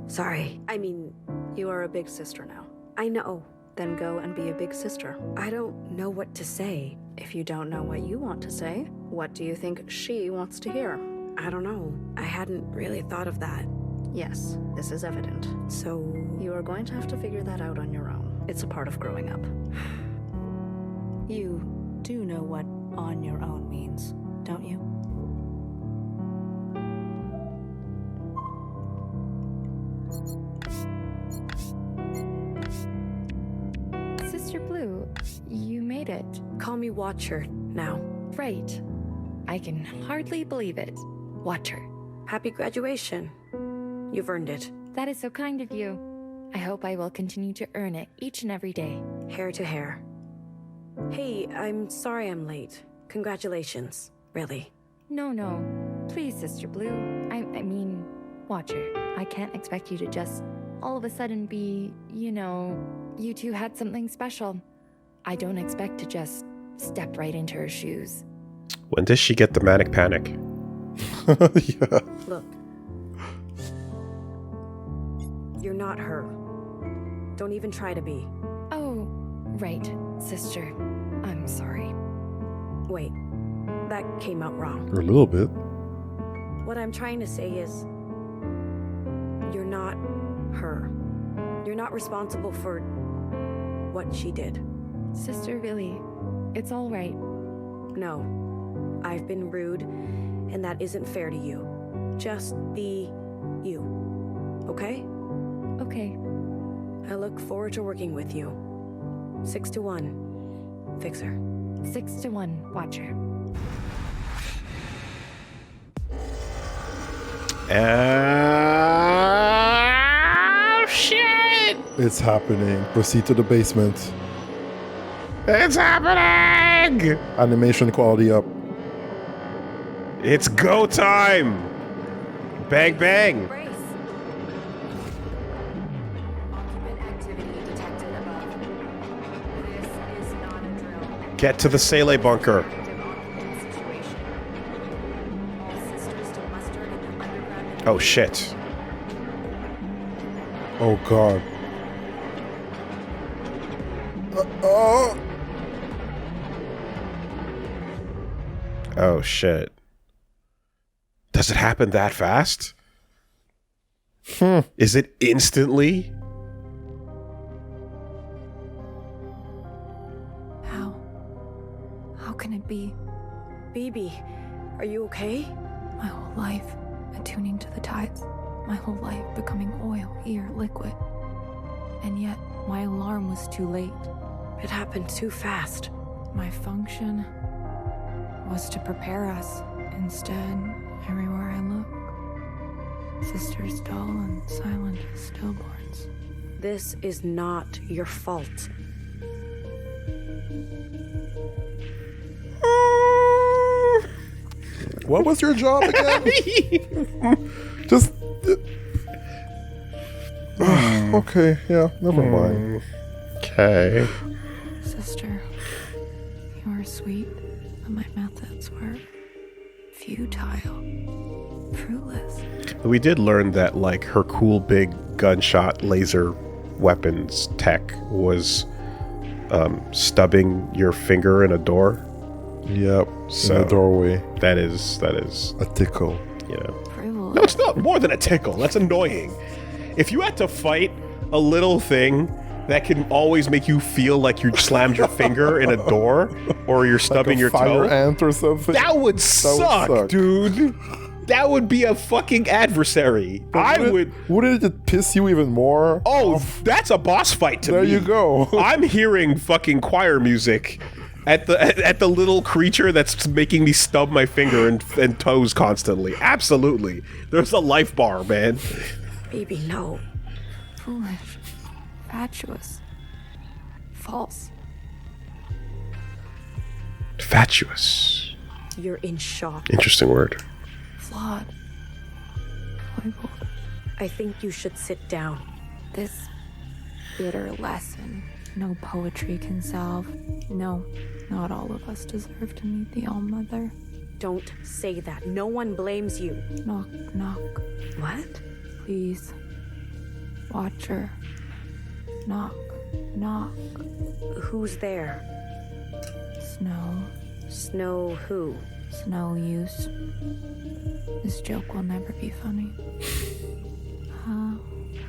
Sorry. I mean, You are a big sister now. I know. Then go and be a big sister. I don't know what to say. If you don't know what you want to say, what do you think she wants to hear? I don't know. I hadn't really thought of that. Yes, this is evident. So... You are going to have to figure that out on your own. It's a part of growing up. You do know what on your own means, don't you? Sister Blue, you made it. Call me Watcher now. Right. I can hardly believe it. Watcher. Happy graduation. You've earned it. That is so kind of you. I hope I will continue to earn it each and every day. Hair to hair. Hey, I'm sorry I'm late. Congratulations. Really. No. Please, Sister Blue. I mean, Watcher. I can't expect you to just all of a sudden be, you know, you two had something special. I don't expect to just step right into her shoes. When does she get the manic panic? Yeah. Look. You're not her. Don't even try to be. Oh, right, sister. I'm sorry. Wait. That came out wrong. Or a little bit. What I'm trying to say is... You're not her. You're not responsible for what she did. Sister, really, it's all right. No. I've been rude, and that isn't fair to you. Just be you. Okay? Okay. I look forward to working with you. 6 to 1. Fixer. 6 to 1, Watcher. Oh, shit! It's happening. Proceed to the basement. It's happening! Animation quality up. It's go time! Bang, bang! Get to the Sele bunker. Oh, shit. Oh, God. Oh! Oh, shit. Does it happen that fast? Is it instantly? How can it be? Baby, are you okay? My whole life, attuning to the tides. My whole life becoming oil, air, liquid. And yet, my alarm was too late. It happened too fast. My function was to prepare us. Instead, everywhere I look, sisters dull and silent as stillborns. This is not your fault. What was your job again? Just... okay, yeah, never mind. Okay. Sister, you were sweet, but my methods were futile, fruitless. We did learn that, like, her cool big gunshot laser weapons tech was stubbing your finger in a door. Yep, So in the doorway. That is a tickle. You know. No, it's not more than a tickle. That's annoying. If you had to fight a little thing that can always make you feel like you slammed your finger in a door or you're stubbing your fire toe, ant or something. that would suck, dude. That would be a fucking adversary. Wouldn't it piss you even more? Oh, that's a boss fight to me. There you go. I'm hearing fucking choir music at the little creature that's making me stub my finger and toes constantly. Absolutely. There's a life bar, man. Baby, no. Foolish, fatuous, false. Fatuous. You're in shock. Interesting word. Flawed. Foibled. I think you should sit down. This bitter lesson no poetry can solve. No, not all of us deserve to meet the All-Mother. Don't say that. No one blames you. Knock, knock. What? Please. Watcher. Knock, knock. Who's there? Snow. Snow who? Snow use. This joke will never be funny. Ha,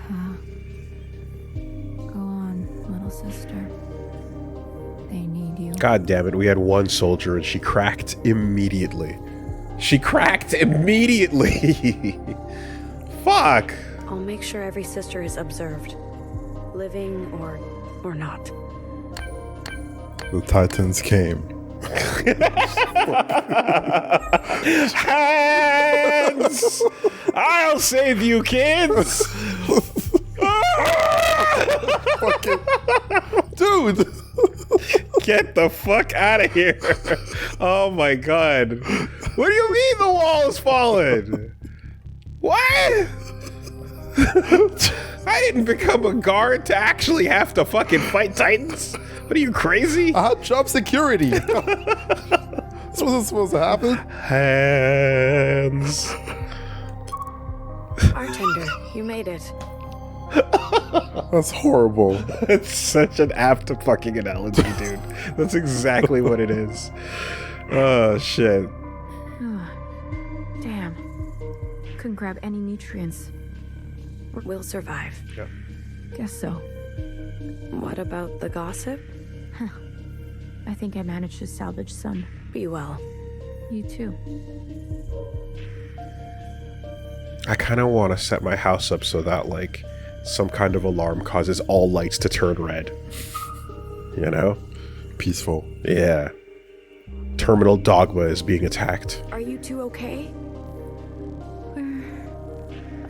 ha. Go on, little sister. They need you. God damn it, we had one soldier and she cracked immediately. She cracked immediately! Fuck! I'll make sure every sister is observed. Living or not. The Titans came. Hands! I'll save you, kids! Fucking dude! Get the fuck out of here! Oh my god! What do you mean the wall is falling? What? I didn't become a guard to actually have to fucking fight Titans. What are you, crazy? I had job security. This wasn't supposed to happen. Hands. Bartender, you made it. That's horrible. It's such an apt fucking analogy, dude. That's exactly what it is. Oh, shit. Damn. Couldn't grab any nutrients. We'll survive. Yep. Guess so. What about the gossip? I think I managed to salvage some. Be well. You too. I kind of want to set my house up so that, like, some kind of alarm causes all lights to turn red. You know? Peaceful. Yeah. Terminal dogma is being attacked. Are you two okay?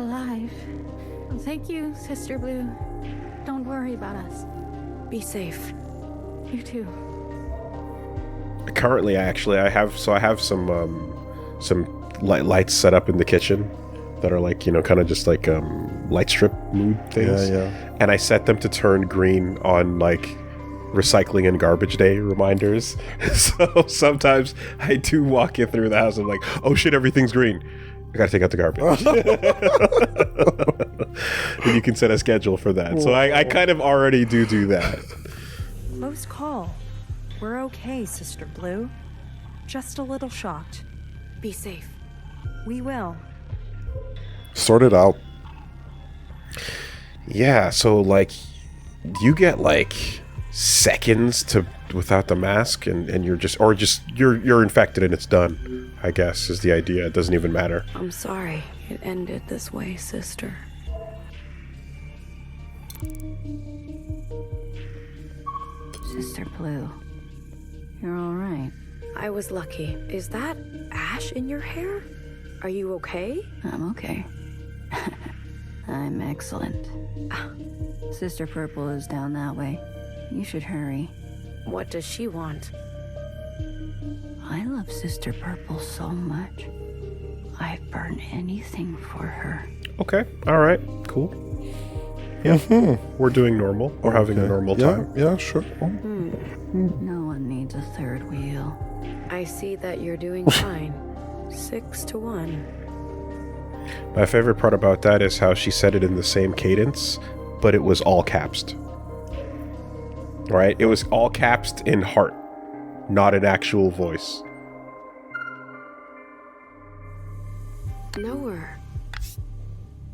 alive. Thank you, Sister Blue. Don't worry about us. Be safe. You too. Currently, actually, I have some lights set up in the kitchen that are like, you know, kind of just like light strip mood things. Yeah. And I set them to turn green on like recycling and garbage day reminders. So sometimes I do walk in through the house and I'm like, oh shit, everything's green. I gotta take out the garbage. And you can set a schedule for that. So I kind of already do that. Close call. We're okay, Sister Blue. Just a little shocked. Be safe. We will. Sort it out. Yeah, so like you get like seconds to without the mask and you're just you're infected and it's done, I guess is the idea. It doesn't even matter. I'm sorry it ended this way, sister. Sister Blue, you're all right. I was lucky. Is that ash in your hair? Are you okay? I'm okay. I'm excellent. Sister Purple is down that way. You should hurry. What does she want? I love Sister Purple so much. I'd burn anything for her. Okay, alright, cool. Yeah, we're doing normal. We're having a normal time. Yeah, sure. No one needs a third wheel. I see that you're doing fine. 6-1. My favorite part about that is how she said it in the same cadence, but it was all capsed. Right? It was all capsed in heart, not an actual voice. Nowhere.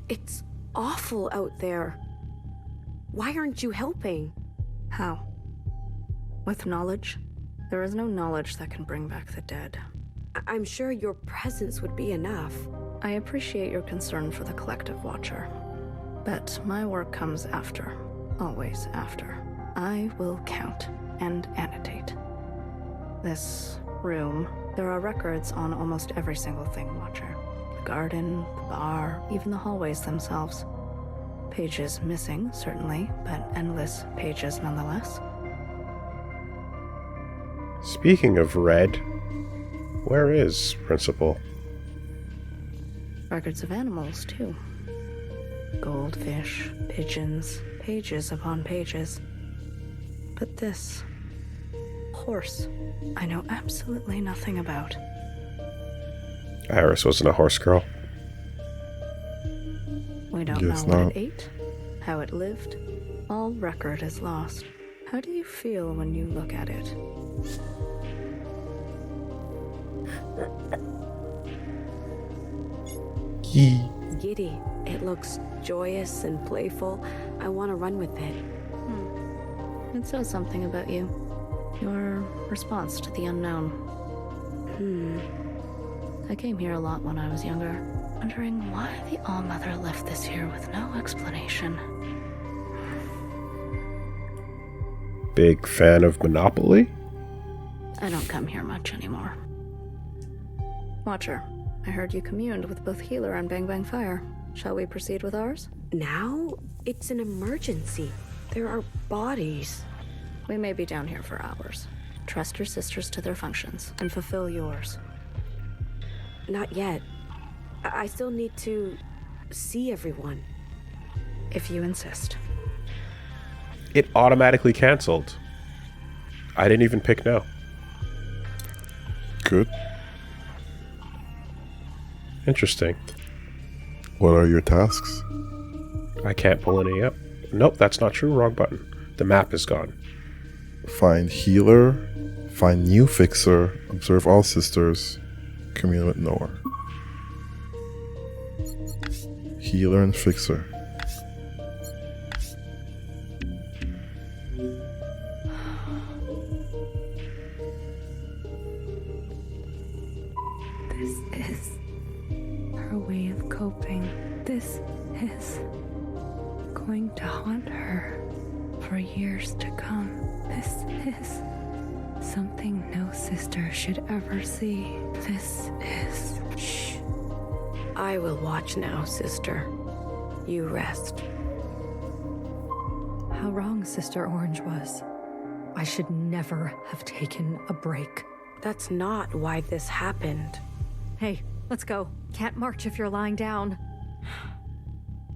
It's awful out there. Why aren't you helping? How? With knowledge? There is no knowledge that can bring back the dead. I'm sure your presence would be enough. I appreciate your concern for the collective watcher, but my work comes after. Always after. I will count and annotate. This room, there are records on almost every single thing, Watcher. The garden, the bar, even the hallways themselves. Pages missing, certainly, but endless pages nonetheless. Speaking of red, where is Principal? Records of animals, too. Goldfish, pigeons, pages upon pages. But this horse, I know absolutely nothing about. Iris wasn't a horse girl. We don't know what it ate, how it lived. All record is lost. How do you feel when you look at it? Giddy. It looks joyous and playful. I want to run with it. It says something about you. Your response to the unknown. I came here a lot when I was younger, wondering why the All-Mother left this here with no explanation. Big fan of Monopoly? I don't come here much anymore. Watcher, I heard you communed with both Healer and Bang Bang Fire. Shall we proceed with ours? Now? It's an emergency. There are bodies. We may be down here for hours. Trust your sisters to their functions and fulfill yours. Not yet. I still need to see everyone. If you insist. It automatically canceled. I didn't even pick no. Good. Interesting. What are your tasks? I can't pull any up. Nope, that's not true. Wrong button. The map is gone. Find Healer, find new Fixer, observe all sisters, commune with Noah. Healer and Fixer. This is her way of coping. This is going to haunt her for years to come. This is something no sister should ever see. This is... Shh. I will watch now, sister. You rest. How wrong Sister Orange was. I should never have taken a break. That's not why this happened. Hey, let's go. Can't march if you're lying down.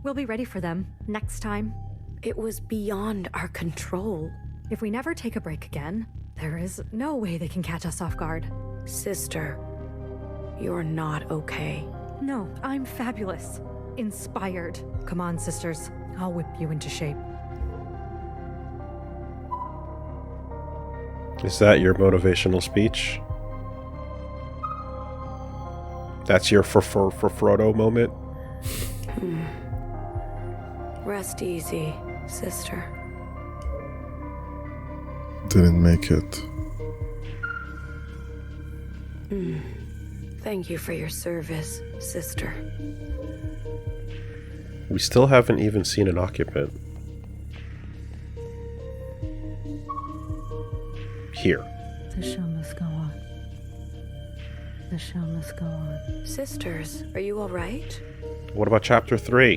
We'll be ready for them next time. It was beyond our control. If we never take a break again, there is no way they can catch us off guard. Sister, you're not okay. No, I'm fabulous. Inspired. Come on, sisters. I'll whip you into shape. Is that your motivational speech? That's your for Frodo moment? Rest easy, sister. Didn't make it. Thank you for your service, sister. We still haven't even seen an occupant. Here. The show must go on. The show must go on. Sisters, are you all right? What about chapter 3?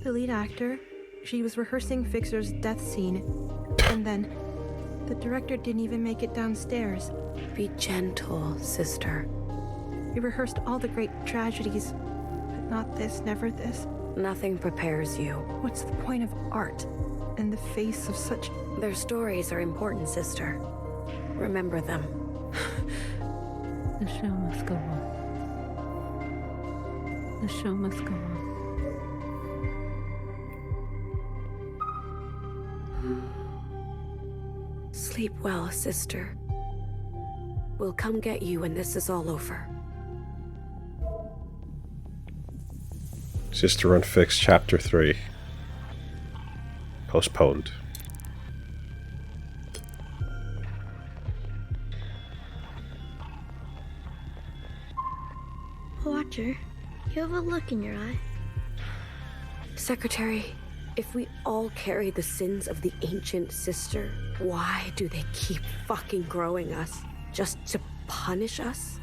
The lead actor, she was rehearsing Fixer's death scene, and then the director didn't even make it downstairs. Be gentle, sister. We rehearsed all the great tragedies, but not this, never this. Nothing prepares you. What's the point of art in the face of such... Their stories are important, sister. Remember them. The show must go on. The show must go on. Sleep well, sister. We'll come get you when this is all over. Sister Unfixed, chapter 3. Postponed. Watcher, you have a look in your eye. Secretary, if we all carry the sins of the ancient sister, why do they keep fucking growing us? Just to punish us?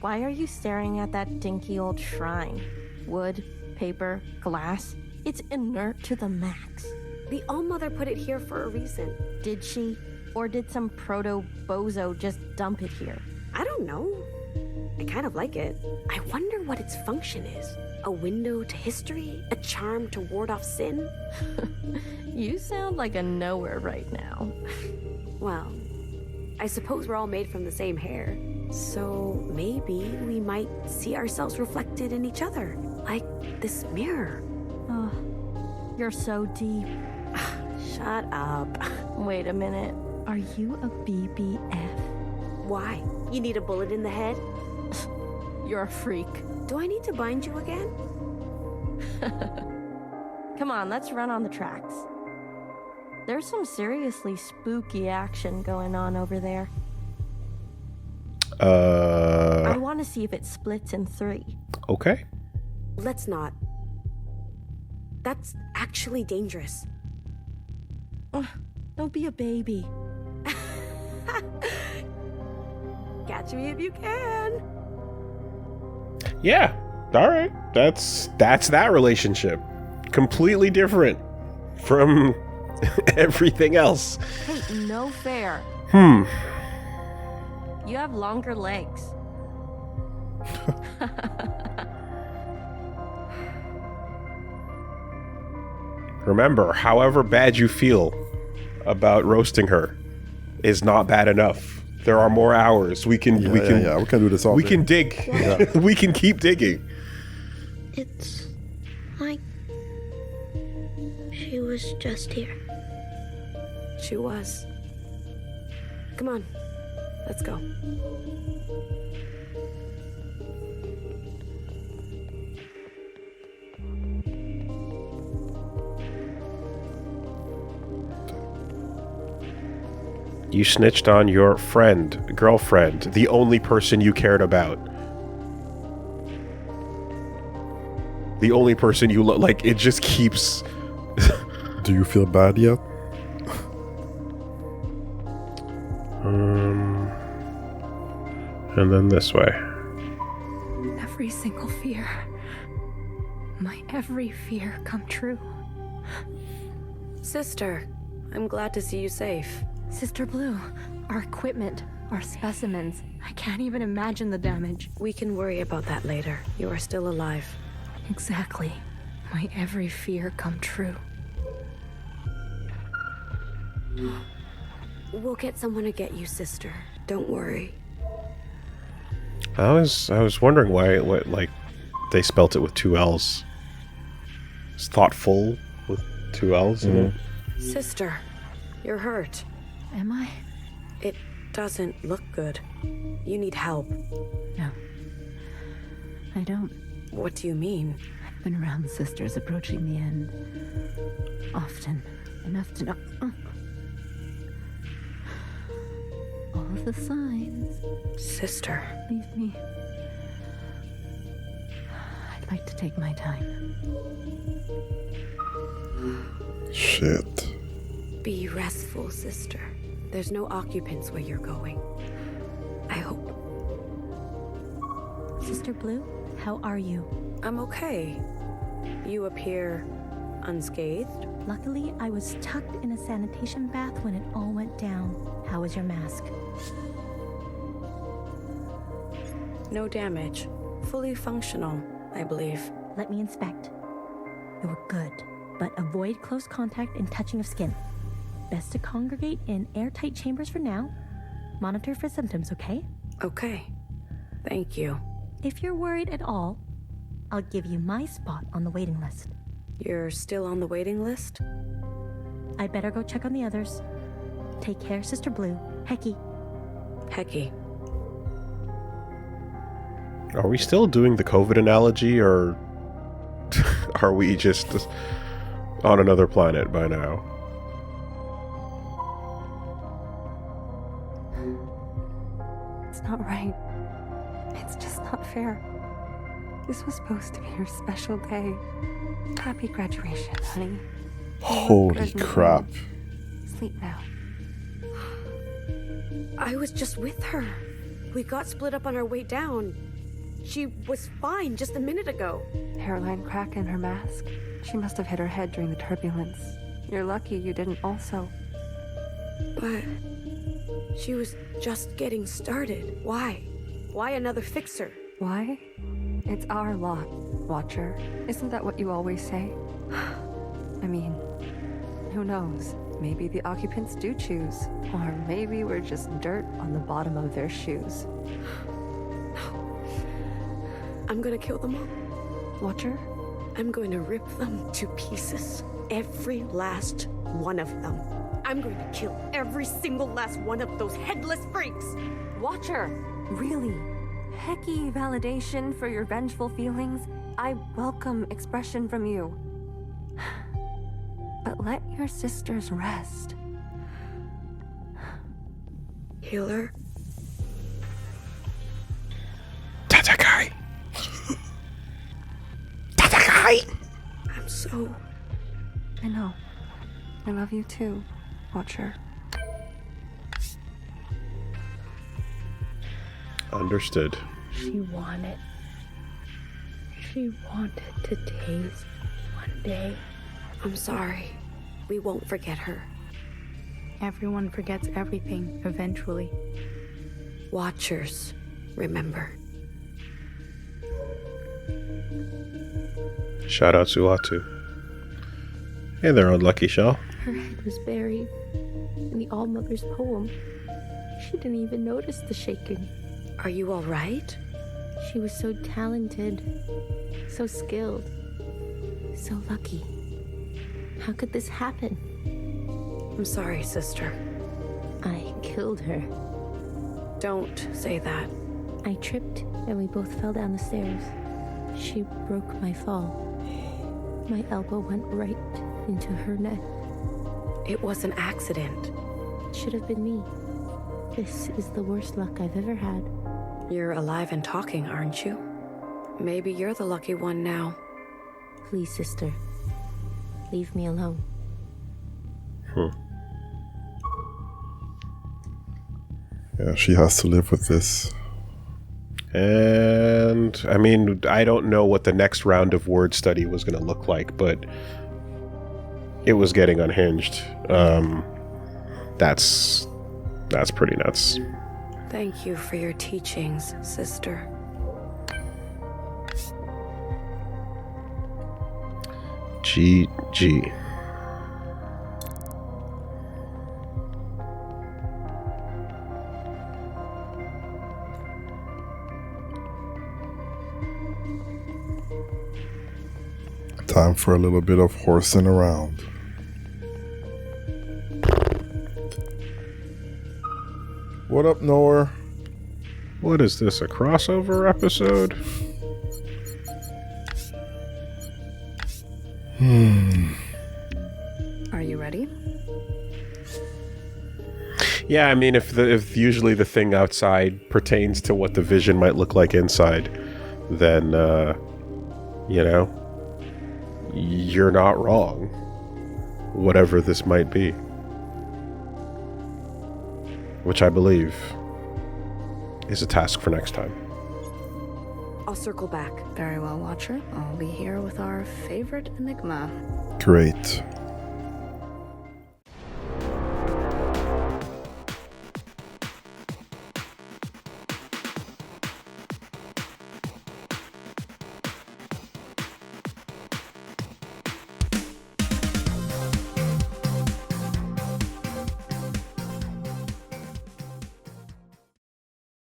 Why are you staring at that dinky old shrine? Wood, paper, glass. It's inert to the max. The All-Mother put it here for a reason. Did she? Or did some proto-bozo just dump it here? I don't know. I kind of like it. I wonder what its function is. A window to history? A charm to ward off sin? You sound like a knower right now. Well, I suppose we're all made from the same hair. So maybe we might see ourselves reflected in each other. Like this mirror. Oh, you're so deep. Shut up. Wait a minute. Are you a BBF? Why? You need a bullet in the head? You're a freak. Do I need to bind you again? Come on, let's run on the tracks. There's some seriously spooky action going on over there. I want to see if it splits in 3. Okay. Let's not. That's actually dangerous. Don't be a baby. Catch me if you can. Yeah. All right. That's that relationship. Completely different from everything else. Hey, no fair. You have longer legs. Remember, however bad you feel about roasting her is not bad enough. There are more hours. We can we can do this all We day. can dig. Yeah. We can keep digging. It's like she was just here. She was. Come on. Let's go. You snitched on your girlfriend, the only person you cared about. The only person you like, it just keeps... Do you feel bad yet? And then this way. That every single fear. My every fear come true. Sister, I'm glad to see you safe. Sister Blue, our equipment, our specimens. I can't even imagine the damage. We can worry about that later. You are still alive. Exactly. My every fear come true. We'll get someone to get you, sister. Don't worry. I was wondering why like they spelt it with 2 L's. It's thoughtful with 2 L's in it. Sister, you're hurt. Am I? It doesn't look good. You need help. No. I don't. What do you mean? I've been around sisters approaching the end. Often. Enough to know. All of the signs. Sister. Leave me. I'd like to take my time. Shit. Be restful, sister. There's no occupants where you're going. I hope. Sister Blue, how are you? I'm okay. You appear unscathed. Luckily, I was tucked in a sanitation bath when it all went down. How was your mask? No damage. Fully functional, I believe. Let me inspect. You're good, but avoid close contact and touching of skin. Best to congregate in airtight chambers for now. Monitor for symptoms, okay? Okay. Thank you. If you're worried at all, I'll give you my spot on the waiting list. You're still on the waiting list? I better go check on the others. Take care, Sister Blue. Hecky. Hecky. Are we still doing the COVID analogy, or are we just on another planet by now? It's not right. It's just not fair. This was supposed to be your special day. Happy graduation, honey. Holy crap. Sleep now. I was just with her. We got split up on our way down. She was fine just a minute ago. Hairline crack in her mask. She must have hit her head during the turbulence. You're lucky you didn't also. But she was just getting started. Why? Why another fixer? Why? It's our lot, Watcher. Isn't that what you always say? I mean, who knows? Maybe the occupants do choose. Or maybe we're just dirt on the bottom of their shoes. I'm gonna kill them all. Watcher? I'm going to rip them to pieces. Every last one of them. I'm going to kill every single last one of those headless freaks. Watcher! Really? Hecky validation for your vengeful feelings? I welcome expression from you. But let your sisters rest. Healer? Tatakai! Tatakai! I'm so... I know. I love you too, Watcher. Understood. She wanted to taste one day. I'm sorry. We won't forget her. Everyone forgets everything, eventually. Watchers, remember. Shout out Suatu. Hey there, unlucky shell. Her head was buried in the All-Mother's poem. She didn't even notice the shaking. Are you all right? She was so talented, so skilled, so lucky. How could this happen? I'm sorry, sister. I killed her. Don't say that. I tripped and we both fell down the stairs. She broke my fall. My elbow went right into her neck. It was an accident. Should have been me. This is the worst luck I've ever had. You're alive and talking, aren't you? Maybe you're the lucky one now. Please, sister. Leave me alone. Yeah, she has to live with this. And, I mean, I don't know what the next round of word study was going to look like, but it was getting unhinged. That's pretty nuts. Thank you for your teachings, sister. GG. Time for a little bit of horsing around. What up, Noah? What is this, a crossover episode? Are you ready? Yeah, I mean, if usually the thing outside pertains to what the vision might look like inside, then, you know, you're not wrong. Whatever this might be. Which I believe is a task for next time. I'll circle back. Very well, Watcher. I'll be here with our favorite enigma. Great.